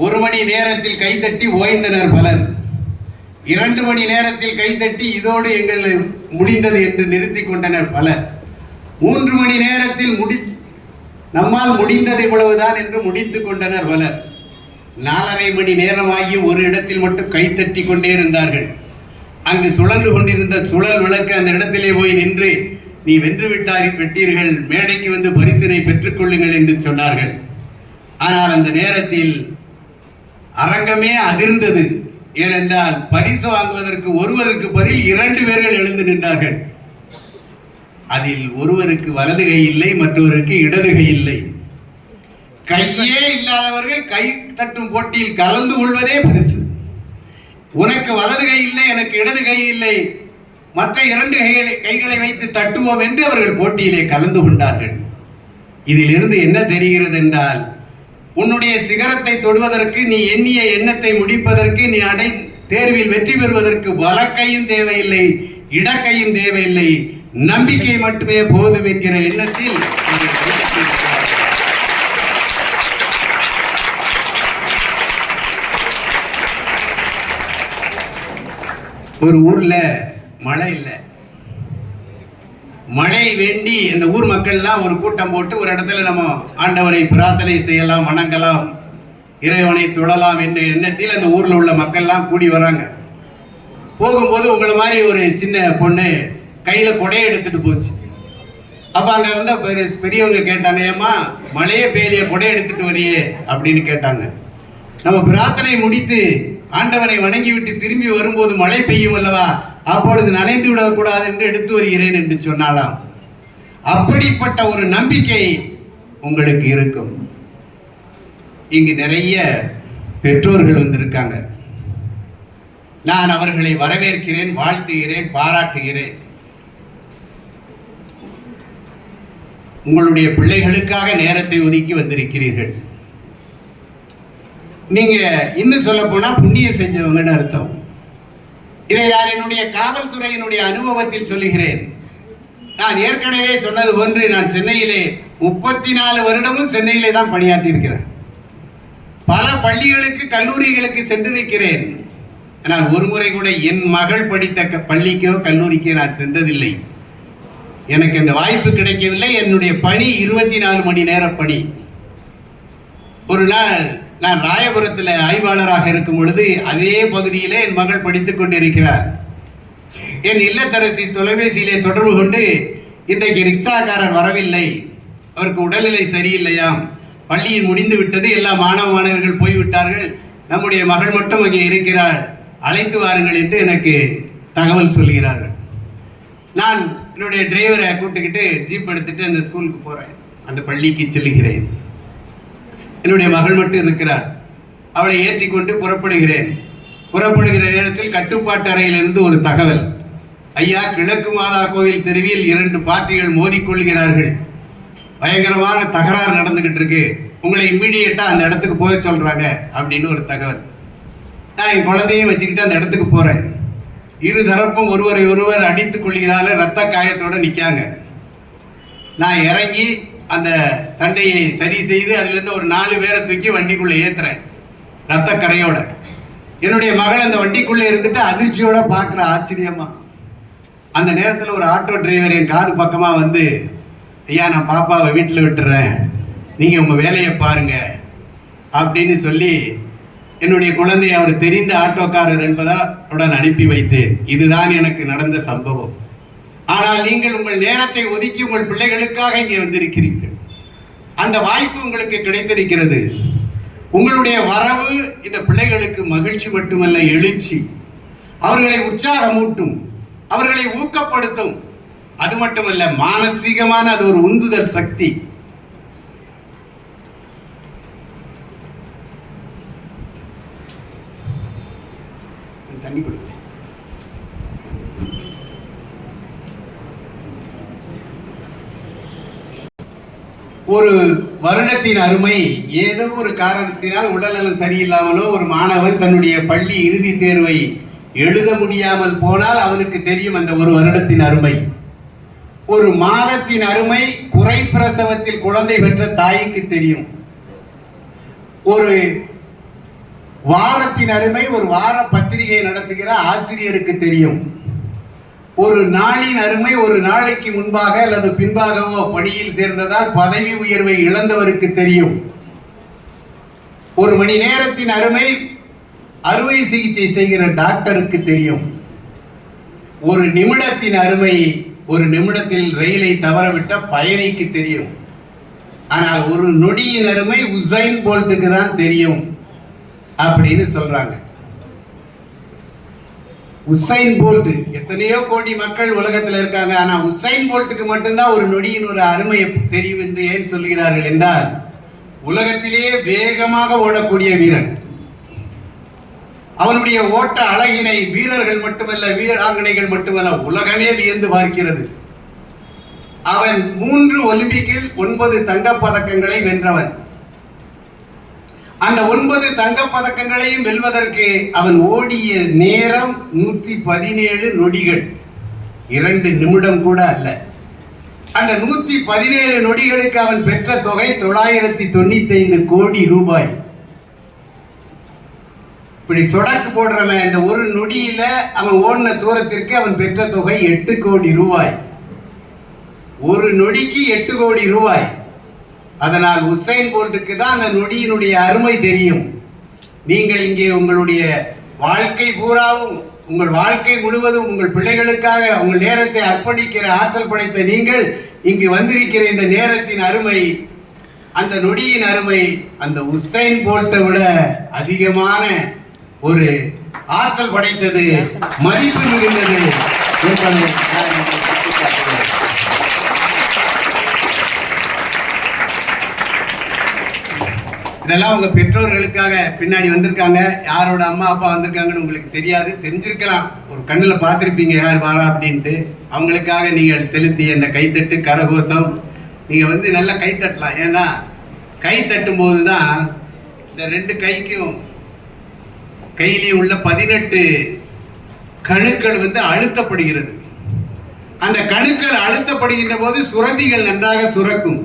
1 மணி நேரத்தில் கைத்தட்டி ஓய்ந்தனர் பலர். 2 மணி நேரத்தில் கைத்தட்டி இதோடு எங்கள் முடிந்தது என்று நிறுத்தி கொண்டனர் பலர். 3 மணி நேரத்தில் நம்மால் முடிந்தது இவ்வளவுதான் என்று முடித்து கொண்டனர் பலர். 4.5 மணி நேரமாகி ஒரு இடத்தில் மட்டும் கைத்தட்டி கொண்டே இருந்தார்கள். அங்கு சுழன்று கொண்டிருந்த சுழல் விளக்கு அந்த இடத்திலே போய் நின்று, நீ வென்று விட்டீர்கள், மேடைக்கு வந்து பரிசினை பெற்றுக்கொள்ளுங்கள் என்று சொன்னார்கள். ஆனால் அந்த நேரத்தில் அரங்கமே அதிர்ந்தது. ஏனென்றால் பரிசு வாங்குவதற்கு ஒருவருக்கு பதில் 2 பேர்கள் எழுந்து நின்றார்கள். அதில் ஒருவருக்கு வலது கை இல்லை, மற்றவருக்கு இடது கை இல்லை. கையே இல்லாதவர்கள் கை தட்டும் போட்டியில் கலந்து கொள்வதே பரிசு. உனக்கு வலது கை இல்லை, எனக்கு இடது கை இல்லை, மற்ற 2 கைகளை வைத்து தட்டுவோம் என்று அவர்கள் போட்டியிலே கலந்து கொண்டார்கள். இதிலிருந்து என்ன தெரிகிறது என்றால், உன்னுடைய சிகரத்தை தொடுவதற்கு, நீ எண்ணிய எண்ணத்தை முடிப்பதற்கு, நீ தேர்வில் வெற்றி பெறுவதற்கு வலக்கையும் தேவையில்லை, இடக்கையும் தேவையில்லை, நம்பிக்கை மட்டுமே போதும் என்கிற எண்ணத்தில் ஒரு ஊர்ல மழை இல்லை. மழை வேண்டி இந்த ஊர் மக்கள்லாம் ஒரு கூட்டம் போட்டு ஒரு இடத்துல நம்ம ஆண்டவனை பிரார்த்தனை செய்யலாம், வணங்கலாம், இறைவனை தொழலாம் என்ற எண்ணத்தில் அந்த ஊர்ல உள்ள மக்கள்லாம் கூடி வராங்க. போகும்போது உங்களை மாதிரி ஒரு சின்ன பொண்ணு கையில கொடையை எடுத்துட்டு போச்சு. அப்ப அங்க வந்து பெரியவங்க கேட்டாங்க, ஏமா மழையே பெய்ய கொடை எடுத்துட்டு வரியே அப்படின்னு கேட்டாங்க. நம்ம பிரார்த்தனை முடித்து ஆண்டவனை வணங்கி விட்டு திரும்பி வரும்போது மழை பெய்யும் அல்லவா, அப்பொழுது நனைந்து விடக்கூடாது என்று எடுத்து வருகிறேன் என்று சொன்னாலாம். அப்படிப்பட்ட ஒரு நம்பிக்கை உங்களுக்கு இருக்கும். இங்கு நிறைய பெற்றோர்கள் வந்திருக்காங்க. நான் அவர்களை வரவேற்கிறேன், வாழ்த்துகிறேன், பாராட்டுகிறேன். உங்களுடைய பிள்ளைகளுக்காக நேரத்தை ஒதுக்கி வந்திருக்கிறீர்கள். நீங்க இன்னும் சொல்ல போனா புண்ணியம் செஞ்சவங்கன்னு அர்த்தம். இதை நான் என்னுடைய காவல்துறையினுடைய அனுபவத்தில் சொல்லுகிறேன். நான் ஏற்கனவே சொன்னது போன்று, நான் சென்னையிலே 34 வருடமும் சென்னையிலே தான் பணியாற்றி இருக்கிறேன். பல பள்ளிகளுக்கு, கல்லூரிகளுக்கு சென்றிருக்கிறேன். ஆனால் ஒரு முறை கூட என் மகள் படித்த பள்ளிக்கோ கல்லூரிக்கோ நான் சென்றதில்லை. எனக்கு அந்த வாய்ப்பு கிடைக்கவில்லை. என்னுடைய பணி 24 மணி நேர பணி. ஒரு நாள் நான் ராயபுரத்தில் ஆய்வாளராக இருக்கும் பொழுது அதே பகுதியிலே என் மகள் படித்துக் கொண்டிருக்கிறார். என் இல்லத்தரசி தொலைபேசியிலே தொடர்பு கொண்டு, இன்றைக்கு ரிக்ஷாக்காரர் வரவில்லை, அவருக்கு உடல்நிலை சரியில்லையாம், பள்ளியில் முடிந்து விட்டது, எல்லா மாணவர்கள் போய்விட்டார்கள், நம்முடைய மகள் மட்டும் அங்கே இருக்கிறாள், அழைத்து வாருங்கள் என்று எனக்கு தகவல் சொல்கிறார்கள். நான் என்னுடைய டிரைவரை கூப்பிட்டுக்கிட்டு ஜீப் எடுத்துட்டு அந்த ஸ்கூலுக்கு போகிறேன், அந்த பள்ளிக்கு செல்கிறேன். என்னுடைய மகள் மட்டும் இருக்கிறார். அவளை ஏற்றி கொண்டு புறப்படுகிறேன். புறப்படுகிற நேரத்தில் கட்டுப்பாட்டு அறையிலிருந்து ஒரு தகவல், ஐயா, கிழக்கு மாதா கோவில் தெருவில் 2 பார்ட்டிகள் மோதிக்கொள்கிறார்கள், பயங்கரமான தகராறு நடந்துகிட்டு இருக்கு, உங்களை இம்மிடியேட்டா அந்த இடத்துக்கு போக சொல்றாங்க அப்படின்னு ஒரு தகவல். நான் என் குழந்தையும் வச்சுக்கிட்டு அந்த இடத்துக்கு போறேன். 2 தரப்பும் ஒருவரை ஒருவர் அடித்துக் கொள்கிறார்கள், ரத்த காயத்தோட நிற்காங்க. நான் இறங்கி அந்த சண்டையை சரி செய்து அதிலிருந்து ஒரு 4 பேரை தூக்கி வண்டிக்குள்ள ஏத்துறேன், ரத்த கரையோட. என்னுடைய மகள் அந்த வண்டிக்குள்ள இருந்துட்டு அதிர்ச்சியோட பார்க்குற, ஆச்சரியமா. அந்த நேரத்தில் ஒரு ஆட்டோ டிரைவர் என் காது பக்கமா வந்து, ஐயா, நான் பாப்பாவை வீட்டில் விட்டுறேன், நீங்க உங்க வேலையை பாருங்க அப்படின்னு சொல்லி என்னுடைய குழந்தையை அவர் தெரிந்த ஆட்டோக்காரர் என்பதால் உடன் அனுப்பி வைத்தேன். இதுதான் எனக்கு நடந்த சம்பவம். ஆனால் நீங்கள் உங்கள் நேரத்தை ஒதுக்கி உங்கள் பிள்ளைகளுக்காக இங்கே வந்திருக்கிறீர்கள். அந்த வாய்ப்பு உங்களுக்கு கிடைத்திருக்கிறது. உங்களுடைய வரவு இந்த பிள்ளைகளுக்கு மகிழ்ச்சி மட்டுமல்ல, எழுச்சி. அவர்களை உற்சாகமூட்டும், அவர்களை ஊக்கப்படுத்தும். அது மட்டுமல்ல, மானசீகமான அது ஒரு உந்துதல் சக்தி. தண்ணி கொடு. ஒரு வருடத்தின் அருமை ஏதோ ஒரு காரணத்தினால் உடல்நலம் சரியில்லாமலோ ஒரு மாணவன் தன்னுடைய பள்ளி இறுதி தேர்வை எழுத முடியாமல் போனால் அவனுக்கு தெரியும் அந்த ஒரு வருடத்தின் அருமை. ஒரு மாதத்தின் அருமை குறை பிரசவத்தில் குழந்தை பெற்ற தாய்க்கு தெரியும். ஒரு வாரத்தின் அருமை ஒரு வார பத்திரிகை நடத்துகிற ஆசிரியருக்கு தெரியும். ஒரு நாளின் அருமை ஒரு நாளைக்கு முன்பாக அல்லது பின்பாகவோ பணியில் சேர்ந்ததால் பதவி உயர்வை இழந்தவருக்கு தெரியும். ஒரு மணி நேரத்தின் அருமை அறுவை சிகிச்சை செய்கிற டாக்டருக்கு தெரியும். ஒரு நிமிடத்தின் அருமை ஒரு நிமிடத்தில் ரயிலை தவறவிட்ட பயணிக்கு தெரியும். ஆனால் ஒரு நொடியின் அருமை உசைன் போல்ட்டுக்கு தான் தெரியும் அப்படின்னு சொல்றாங்க. உசைன் போல்ட், எத்தனையோ கோடி மக்கள் உலகத்தில் இருக்காங்க, ஆனா உசைன் போல்ட்டுக்கு மட்டும்தான் ஒரு நொடியின் ஒரு அருமை தெரியும் என்று ஏன் சொல்கிறார்கள் என்றால், உலகத்திலேயே வேகமாக ஓடக்கூடிய வீரன். அவனுடைய ஓட்ட அழகினை வீரர்கள் மட்டுமல்ல, வீராங்கனைகள் மட்டுமல்ல, உலகமே வியந்து பார்க்கிறது. அவன் 3 ஒலிம்பிக்கில் 9 தங்கப் பதக்கங்களை வென்றவன். அந்த 9 தங்கப் பதக்கங்களையும் வெல்வதற்கு அவன் ஓடிய நேரம் 117 நொடிகள், 2 நிமிடம் கூட அல்ல. அந்த 117 நொடிகளுக்கு அவன் பெற்ற தொகை 995 கோடி ரூபாய். இப்படி சொடக்கு போடுறவன் இந்த ஒரு நொடியில அவன் ஓடின தூரத்திற்கு அவன் பெற்ற தொகை 8 கோடி ரூபாய். ஒரு நொடிக்கு 8 கோடி ரூபாய். அதனால் உசைன் போல்ட்டுக்கு தான் அந்த நொடியினுடைய அருமை தெரியும். நீங்கள் இங்கே உங்களுடைய வாழ்க்கை பூராவும், உங்கள் வாழ்க்கை முழுவதும் உங்கள் பிள்ளைகளுக்காக உங்கள் நேரத்தை அர்ப்பணிக்கிற ஆற்றல் படைத்த நீங்கள் இங்கு வந்திருக்கிற இந்த நேரத்தின் அருமை, அந்த நொடியின் அருமை அந்த உசைன் போல்ட்டை விட அதிகமான ஒரு ஆற்றல் படைத்தது, மதிப்பு மிகுந்தது என்பதை இதெல்லாம் உங்க பெற்றோர்களுக்காக பின்னாடி வந்திருக்காங்க. யாரோட அம்மா அப்பா வந்திருக்காங்கன்னு உங்களுக்கு தெரியாது, தெரிஞ்சிருக்கலாம், ஒரு கண்ணில் பார்த்துருப்பீங்க யார் வாழா அப்படின்ட்டு. அவங்களுக்காக நீங்கள் செலுத்திய இந்த கைத்தட்டு கரகோஷம், நீங்கள் வந்து நல்லா கைத்தட்டலாம். ஏன்னா கை தட்டும் போது தான் இந்த 2 கைக்கும் கையிலே உள்ள 18 கணுக்கள் வந்து அழுத்தப்படுகிறது. அந்த கணுக்கள் அழுத்தப்படுகின்ற போது சுரபிகள் நன்றாக சுரக்கும்.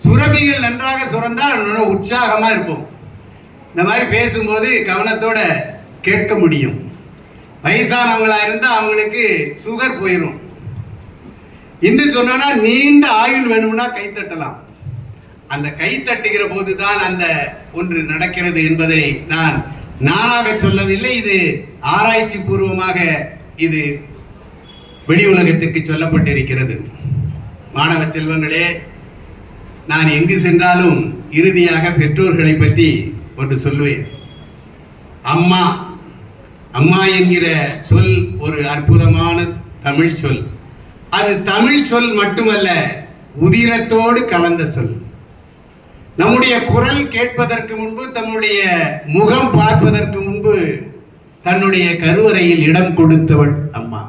சுரபிகள் நன்றாக சுரந்தால் உற்சாகமா இருப்போம். இந்த மாதிரி பேசும்போது கவனத்தோட கேட்க முடியும். வயசானவங்களா இருந்தா அவங்களுக்கு சுகர் போயிடும். இன்னும் சொன்னா நீண்ட ஆயுள் வேணும்னா கைத்தட்டலாம். அந்த கை தட்டுகிற போதுதான் அந்த ஒன்று நடக்கிறது என்பதை நானாக சொல்லவில்லை. இது ஆராய்ச்சி பூர்வமாக இது வெளி உலகத்திற்கு சொல்லப்பட்டிருக்கிறது. மாணவ செல்வங்களே, நான் எங்கு சென்றாலும் இறுதியாக பெற்றோர்களை பற்றி ஒன்று சொல்லுவேன். அம்மா, அம்மா என்கிற சொல் ஒரு அற்புதமான தமிழ் சொல். அது தமிழ் சொல் மட்டுமல்ல, உதிரத்தோடு கலந்த சொல். நம்முடைய குரல் கேட்பதற்கு முன்பு, தன்னுடைய முகம் பார்ப்பதற்கு முன்பு தன்னுடைய கருவறையில் இடம் கொடுத்தவள் அம்மா.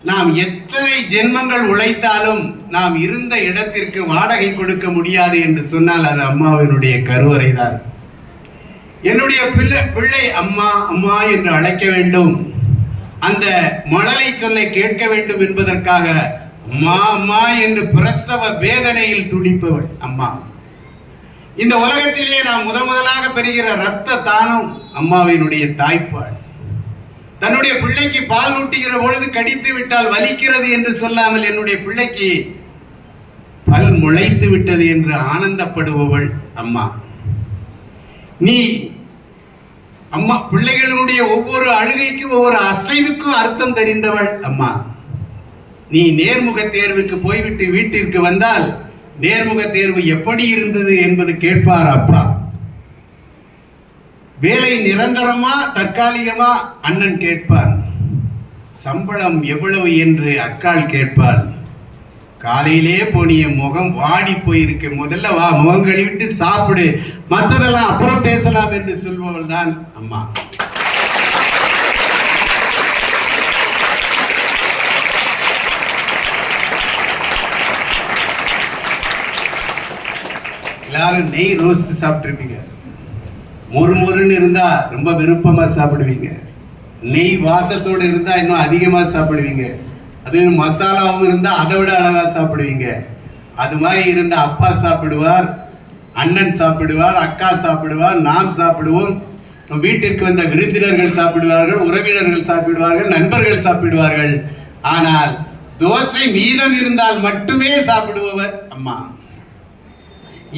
நாம் எத்தனை ஜென்மங்கள் உழைத்தாலும் நாம் இருந்த இடத்திற்கு வாடகை கொடுக்க முடியாது என்று சொன்னால் அது அம்மாவினுடைய கருவறை தான். என்னுடைய பிள்ளை அம்மா அம்மா என்று அழைக்க வேண்டும், அந்த மழலை சொல்லை கேட்க வேண்டும் என்பதற்காக அம்மா அம்மா என்று பிரசவ வேதனையில் துடிப்பவள் அம்மா. இந்த உலகத்திலே நாம் முதலாக பெறுகிற இரத்த தானம் அம்மாவினுடைய தாய்ப்பால். தன்னுடைய பிள்ளைக்கு பால் ஊட்டுகிற பொழுது கடித்து விட்டால் வலிக்கிறது என்று சொல்லாமல் என்னுடைய பிள்ளைக்கு பல் முளைத்து விட்டது என்று ஆனந்தப்படுபவள் அம்மா. நீ அம்மா பிள்ளைகளுடைய ஒவ்வொரு அழுகைக்கும் ஒவ்வொரு அசைவுக்கும் அர்த்தம் தெரிந்தவள் அம்மா. நீ நேர்முக தேர்வுக்கு போய்விட்டு வீட்டிற்கு வந்தால் நேர்முக தேர்வு எப்படி இருந்தது என்பது கேட்பார் அப்பா. வேலை நிரந்தரமா தற்காலிகமா அண்ணன் கேட்பான். சம்பளம் எவ்வளவு என்று அக்காள் கேட்பாள். காலையிலே போனிய முகம் வாடி போயிருக்க, முதல்ல வா முகம் கழுவிட்டு சாப்பிடு, மற்றதெல்லாம் அப்புறம் பேசலாம் என்று சொல்பவள் தான் அம்மா. எல்லாரும் நெய் ரோஸ்ட் சாப்பிட்ருப்பீங்க. மொறுமொறுன்னு இருந்தால் ரொம்ப விருப்பமாக சாப்பிடுவீங்க. நெய் வாசத்தோடு இருந்தால் இன்னும் அதிகமாக சாப்பிடுவீங்க. அது மசாலாவும் இருந்தால் அதை விட அழகாக சாப்பிடுவீங்க. அது மாதிரி இருந்த அப்பா சாப்பிடுவார், அண்ணன் சாப்பிடுவார், அக்கா சாப்பிடுவார், நாம் சாப்பிடுவோம், வீட்டிற்கு வந்த விருந்தினர்கள் சாப்பிடுவார்கள், உறவினர்கள் சாப்பிடுவார்கள், நண்பர்கள் சாப்பிடுவார்கள். ஆனால் தோசை மீதம் இருந்தால் மட்டுமே சாப்பிடுபவர் அம்மா.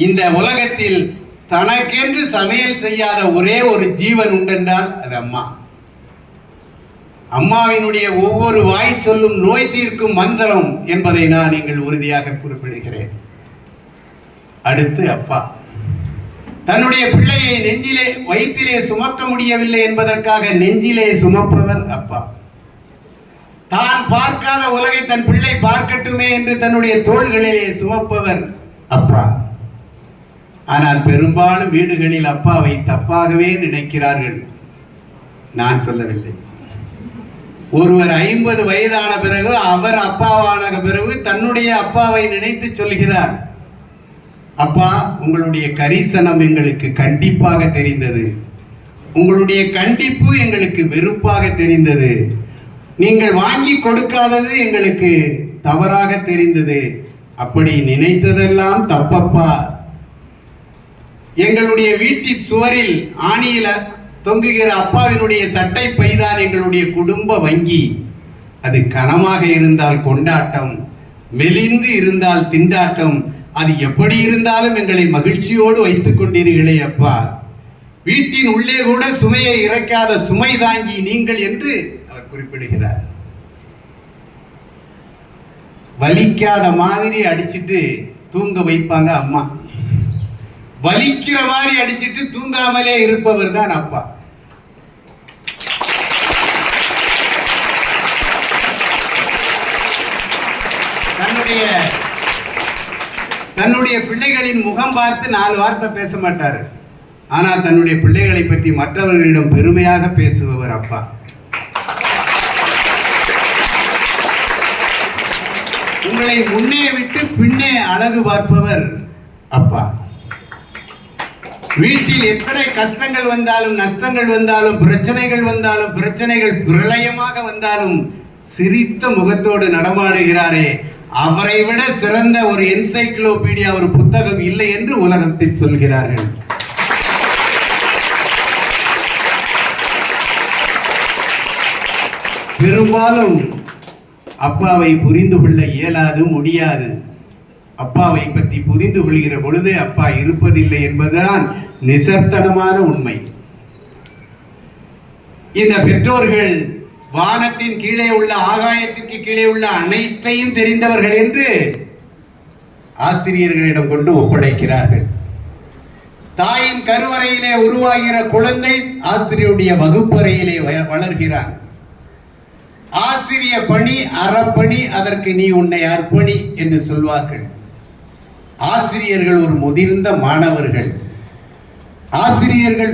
இந்த உலகத்தில் தனக்கென்று சமையல் செய்யாத ஒரே ஒரு ஜீவன் உண்டென்றால் அது அம்மா. அம்மாவினுடைய ஒவ்வொரு வாய் சொல்லும் நோய் தீர்க்கும் மந்திரம் என்பதை நான் நீங்கள் உறுதியாக குறிப்பிடுகிறேன். அடுத்து அப்பா. தன்னுடைய பிள்ளையை நெஞ்சிலே வயிற்றிலே சுமக்க முடியவில்லை என்பதற்காக நெஞ்சிலே சுமப்பவர் அப்பா. தான் பார்க்காத உலகை தன் பிள்ளை பார்க்கட்டுமே என்று தன்னுடைய தோள்களிலே சுமப்பவர் அப்பா. ஆனால் பெரும்பாலும் வீடுகளில் அப்பாவை தப்பாகவே நினைக்கிறார்கள். நான் சொல்லவில்லை. ஒருவர் 50 வயதான பிறகு, அவர் அப்பாவான பிறகு தன்னுடைய அப்பாவை நினைத்து சொல்கிறார், அப்பா, உங்களுடைய கரிசனம் எங்களுக்கு கண்டிப்பாக தெரிந்தது, உங்களுடைய கண்டிப்பு எங்களுக்கு வெறுப்பாக தெரிந்தது, நீங்கள் வாங்கி கொடுக்காதது எங்களுக்கு தவறாக தெரிந்தது, அப்படி நினைத்ததெல்லாம் தப்பப்பா. எங்களுடைய வீட்டின் சுவரில் ஆணியில தொங்குகிற அப்பாவினுடைய சட்டை பைதான் எங்களுடைய குடும்ப வங்கி. அது கனமாக இருந்தால் கொண்டாட்டம், மெலிந்து இருந்தால் திண்டாட்டம், அது எப்படி இருந்தாலும் எங்களை மகிழ்ச்சியோடு வைத்துக் கொண்டீர்களே அப்பா. வீட்டின் உள்ளே கூட சுமையை இறக்காத சுமை தாங்கி நீங்கள் என்று அவர் குறிப்பிடுகிறார். வலிக்காத மாதிரி அடிச்சிட்டு தூங்க வைப்பாங்க அம்மா. வலிக்கிற மாதிரி அடிச்சிட்டு தூங்காமலே இருப்பவர் தான் அப்பா. தன்னுடைய பிள்ளைகளின் முகம் பார்த்து 4 வார்த்தை பேச மாட்டார். ஆனால் தன்னுடைய பிள்ளைகளை பற்றி மற்றவர்களிடம் பெருமையாக பேசுபவர் அப்பா. உங்களை முன்னே விட்டு பின்னே அழகு பார்ப்பவர் அப்பா. வீட்டில் எத்தனை கஷ்டங்கள் வந்தாலும், நஷ்டங்கள் வந்தாலும், பிரச்சனைகள் வந்தாலும், பிரச்சனைகள் பிரளயமாக வந்தாலும் சிரித்த முகத்தோடு நடமாடுகிறாரே, அவரை விட சிறந்த ஒரு என்சைக்ளோபீடியா, ஒரு புத்தகம் இல்லை என்று உலகத்தில் சொல்கிறார்கள். பெரும்பாலும் அப்பாவை புரிந்து கொள்ள இயலாது, முடியாது. அப்பாவை பற்றி புரிந்து கொள்கிற பொழுது அப்பா இருப்பதில்லை என்பதுதான் நிசர்த்தனமான உண்மை. இந்த பெற்றோர்கள் வானத்தின் கீழே உள்ள, ஆகாயத்திற்கு கீழே உள்ள அனைத்தையும் தெரிந்தவர்கள் என்று ஆசிரியர்களிடம் கொண்டு ஒப்படைக்கிறார்கள். தாயின் கருவறையிலே உருவாகிற குழந்தை ஆசிரியருடைய வகுப்பறையிலே வளர்கிறான். ஆசிரிய பணி அறப்பணி, அதற்கு நீ உன்னை அர்ப்பணி என்று சொல்வார்கள். ஆசிரியர்கள் ஒரு முதிர்ந்த மாணவர்கள். ஆசிரியர்கள்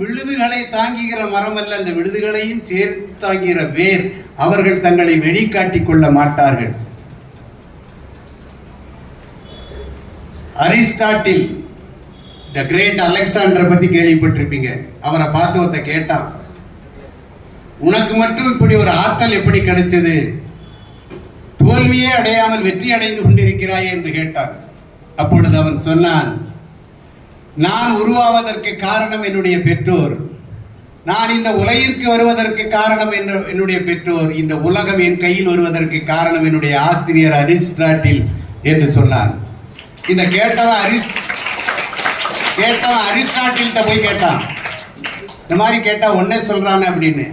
விழுதுகளை தாங்குகிற மரம் அல்ல, அந்த விழுதுகளையும் சேர்த்து தாங்குகிற வேர். அவர்கள் தங்களை வெளிக்காட்டிக் கொள்ள மாட்டார்கள். அரிஸ்டாட்டில், த கிரேட் அலெக்சாண்டர் பத்தி கேள்விப்பட்டிருப்பீங்க. அவரை பார்த்து ஒருத்த கேட்டான், உனக்கு மட்டும் இப்படி ஒரு ஆற்றல் எப்படி கிடைச்சது, தோல்வியே அடையாமல் வெற்றி அடைந்து கொண்டிருக்கிறாய் என்று கேட்டான். அப்பொழுது அவன் சொன்னான், நான் உருவாவதற்கு காரணம் என்னுடைய பெற்றோர், நான் இந்த உலகிற்கு வருவதற்கு காரணம் என்னுடைய பெற்றோர், இந்த உலகம் என் கையில் வருவதற்கு காரணம் என்னுடைய ஆசிரியர் அரிஸ்டாட்டில் என்று சொன்னான். இந்த கேட்டவன் அரிஸ்டாட்டில்கிட்ட போய் கேட்டான், இந்த மாதிரி கேட்டா ஒன்னே சொல்றானே அப்படின்னு.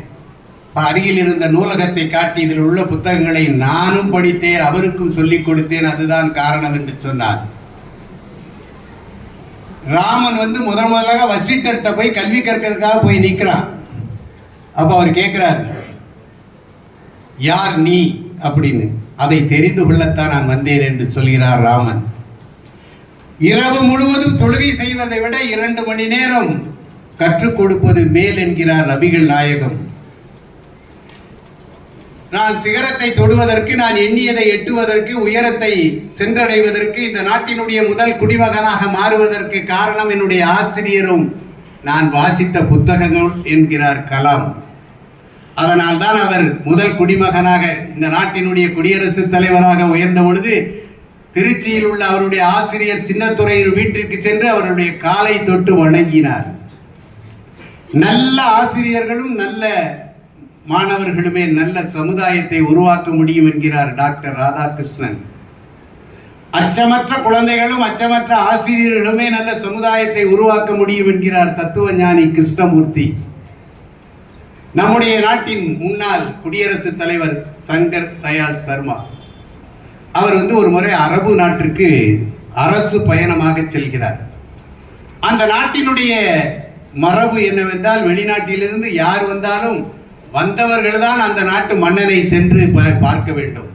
அருகில் இருந்த நூலகத்தை காட்டி இதில் உள்ள புத்தகங்களை நானும் படித்தேன், அவருக்கும் சொல்லிக் கொடுத்தேன், அதுதான் காரணம் என்று சொன்னான். ராமன் முதலாக வசிட்டர்கிட்ட போய் கல்வி கற்கிறதுக்காக போய் நிற்கிறான். அப்போ அவர் கேட்கிறார், யார் நீ அப்படின்னு. அதை தெரிந்து கொள்ளத்தான் நான் வந்தேன் என்று சொல்கிறார் ராமன். இரவு முழுவதும் தொழுகை செய்வதை விட 2 மணி நேரம் கற்றுக் கொடுப்பது மேல் என்கிறார் நபிகள் நாயகம். நான் சிகரத்தை தொடுவதற்கு, நான் எண்ணியதை எட்டுவதற்கு, உயரத்தை சென்றடைவதற்கு, இந்த நாட்டினுடைய முதல் குடிமகனாக மாறுவதற்கு காரணம் என்னுடைய ஆசிரியரும் நான் வாசித்த புத்தகங்கள் என்கிறார் கலாம். அதனால் தான் அவர் முதல் குடிமகனாக இந்த நாட்டினுடைய குடியரசுத் தலைவராக உயர்ந்த பொழுது திருச்சியில் உள்ள அவருடைய ஆசிரியர் சின்னத்துறை வீட்டிற்கு சென்று அவருடைய காலை தொட்டு வணங்கினார். நல்ல ஆசிரியர்களும் நல்ல மாணவர்களுமே நல்ல சமுதாயத்தை உருவாக்க முடியும் என்கிறார் டாக்டர் ராதாகிருஷ்ணன். அச்சமற்ற குழந்தைகளும் அச்சமற்ற ஆசிரியர்களுமே நல்ல சமுதாயத்தை உருவாக்க முடியும் என்கிறார் தத்துவ ஞானி கிருஷ்ணமூர்த்தி. நம்முடைய நாட்டின் முன்னாள் குடியரசுத் தலைவர் சங்கர் தயாள் சர்மா அவர் ஒரு முறை அரபு நாட்டிற்கு அரசு பயணமாக செல்கிறார். அந்த நாட்டினுடைய மரபு என்னவென்றால், வெளிநாட்டிலிருந்து யார் வந்தாலும் வந்தவர்கள் தான் அந்த நாட்டு மன்னனை சென்று பார்க்க வேண்டும்.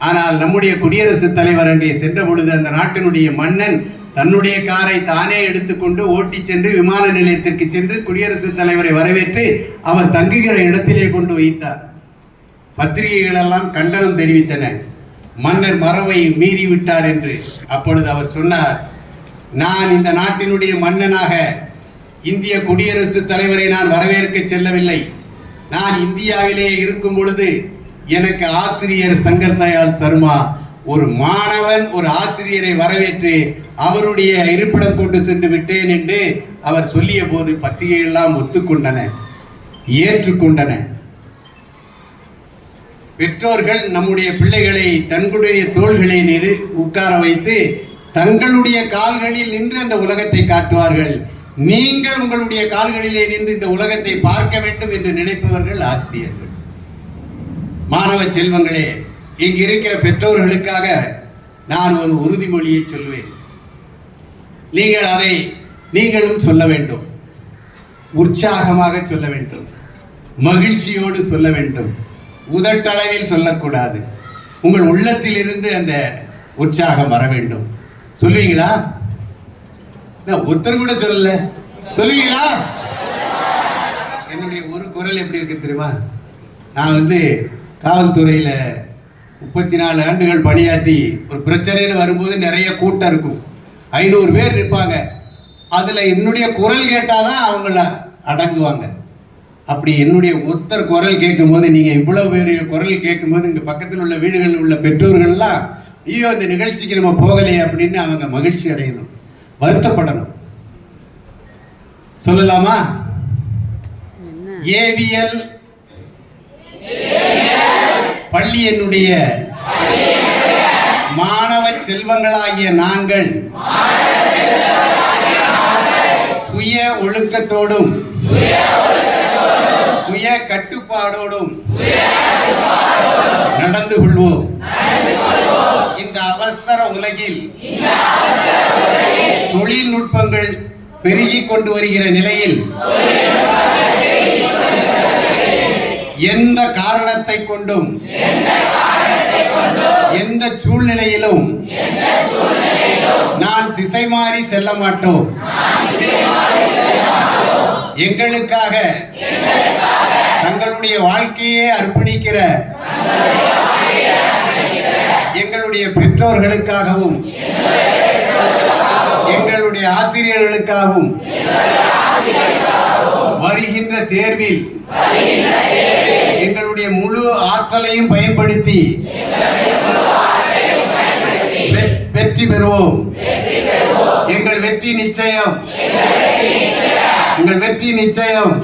ஆனால் நம்முடைய குடியரசுத் தலைவர் அங்கே சென்ற பொழுது அந்த நாட்டினுடைய மன்னன் தன்னுடைய காரை தானே எடுத்துக்கொண்டு ஓட்டி சென்று விமான நிலையத்திற்கு சென்று குடியரசுத் தலைவரை வரவேற்று அவர் தங்குகிற இடத்திலே கொண்டு வைத்தார். பத்திரிகைகள் எல்லாம் கண்டனம் தெரிவித்தன, மன்னர் மரபை மீறிவிட்டார் என்று. அப்பொழுது அவர் சொன்னார், நான் இந்த நாட்டினுடைய மன்னனாக இந்திய குடியரசுத் தலைவரை நான் வரவேற்க செல்லவில்லை. நான் இந்தியாவிலே இருக்கும் பொழுது எனக்கு ஆசிரியர் சங்கர் தயாள் சர்மா ஒரு மாணவன் ஒரு ஆசிரியரை வரவேற்று அவருடைய இருப்பிடம் கொண்டு சென்று விட்டேன் என்று அவர் சொல்லிய போது பத்திரிகைகள் எல்லாம் ஒத்துக்கொண்டன, ஏற்றுக்கொண்டன. பெற்றோர்கள் நம்முடைய பிள்ளைகளை தங்களுடைய தோள்களை உட்கார வைத்து தங்களுடைய கால்களில் நின்று அந்த உலகத்தை காட்டுவார்கள். நீங்கள் உங்களுடைய கால்களிலே நின்று இந்த உலகத்தை பார்க்க வேண்டும் என்று நினைப்பவர்கள் ஆசிரியர்கள். மாணவ செல்வங்களே, இங்கு இருக்கிற பெற்றோர்களுக்காக நான் ஒரு உறுதிமொழியை சொல்வேன். நீங்கள் அதை நீங்களும் சொல்ல வேண்டும். உற்சாகமாக சொல்ல வேண்டும், மகிழ்ச்சியோடு சொல்ல வேண்டும், உதட்டளவில் சொல்லக்கூடாது. உங்கள் உள்ளத்தில் இருந்து அந்த உற்சாகம் வர வேண்டும். சொல்லுவீங்களா? ஒருத்தர் கூட சொல்லல, சொல்லுவீங்களா? என்னுடைய ஒரு குரல் எப்படி இருக்கு தெரியுமா? நான் காவல்துறையில் 34 ஆண்டுகள் பணியாற்றி ஒரு பிரச்சனைன்னு வரும்போது நிறைய கூட்டம் இருக்கும், 500 பேர் இருப்பாங்க. அதில் என்னுடைய குரல் கேட்டால் தான் அவங்கள அடங்குவாங்க. அப்படி என்னுடைய ஒருத்தர் குரல் கேட்கும்போது, நீங்கள் இவ்வளவு பேர் குரல் கேட்கும்போது இங்கே பக்கத்தில் உள்ள வீடுகளில் உள்ள பெற்றோர்கள்லாம் ஐயோ இந்த நிகழ்ச்சிக்கு நம்ம போகலையே அப்படின்னு அவங்க மகிழ்ச்சி அடையணும், வருத்தப்படணும். சொல்லலாமா? ஏவிஎல் பள்ளி என்னுடைய மாணவ செல்வங்களாகிய நாங்கள் சுய ஒழுக்கத்தோடும் சுய கட்டுப்பாடோடும் நடந்து கொள்வோம். இந்த அவசர உலகில் தொழில்நுட்பங்கள் பெருகிக் கொண்டு வருகிற நிலையில் எந்த காரணத்தை கொண்டும் எந்த சூழ்நிலையிலும் நான் திசை மாறி செல்ல மாட்டோம். எங்களுக்காக தங்களுடைய வாழ்க்கையை அர்ப்பணிக்கிற எங்களுடைய பெற்றோர்களுக்காகவும் எங்களுடைய ஆசிரியர்களுக்காகவும் வருகின்ற தேர்வில் எங்களுடைய முழு ஆற்றலையும் பயன்படுத்தி வெற்றி பெறுவோம். எங்கள் வெற்றி நிச்சயம், எங்கள் வெற்றி நிச்சயம்,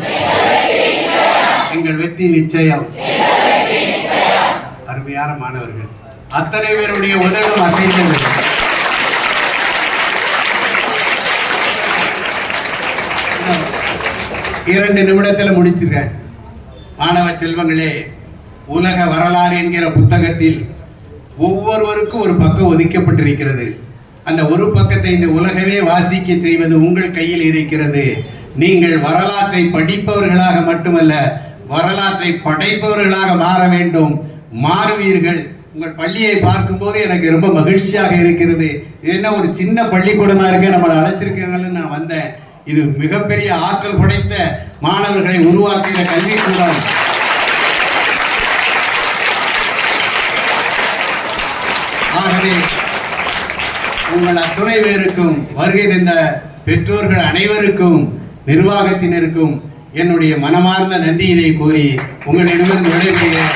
எங்கள் வெற்றி நிச்சயம். அருமையான மாணவர்கள், அத்தனை பேருடைய உதடும் அசைந்தது. இரண்டு நிமிடத்தில் முடிச்சிருக்கேன். மாணவ செல்வங்களே, உலக வரலாறு என்கிற புத்தகத்தில் ஒவ்வொருவருக்கும் ஒரு பக்கம் ஒதுக்கப்பட்டிருக்கிறது. அந்த ஒரு பக்கத்தை இந்த உலகமே வாசிக்க செய்வது உங்கள் கையில் இருக்கிறது. நீங்கள் வரலாற்றை படிப்பவர்களாக மட்டுமல்ல, வரலாற்றை படைப்பவர்களாக மாற வேண்டும். மாறுவீர்கள். உங்கள் பள்ளியை பார்க்கும்போது எனக்கு ரொம்ப மகிழ்ச்சியாக இருக்கிறது. இது என்ன ஒரு சின்ன பள்ளிக்கூடமாக இருக்க நம்மளை அழைச்சிருக்கீங்கன்னு நான் வந்தேன். இது மிகப்பெரிய ஆற்றல் படைத்த மாணவர்களை உருவாக்கிற கல்விக்கூடம். எனவே உங்கள் அத்துணை பேருக்கும், வருகை தந்த பெற்றோர்கள் அனைவருக்கும், நிர்வாகத்தினருக்கும் என்னுடைய மனமார்ந்த நன்றியினை கூறி உங்களிடமிருந்து விடைபெறுகிறேன்.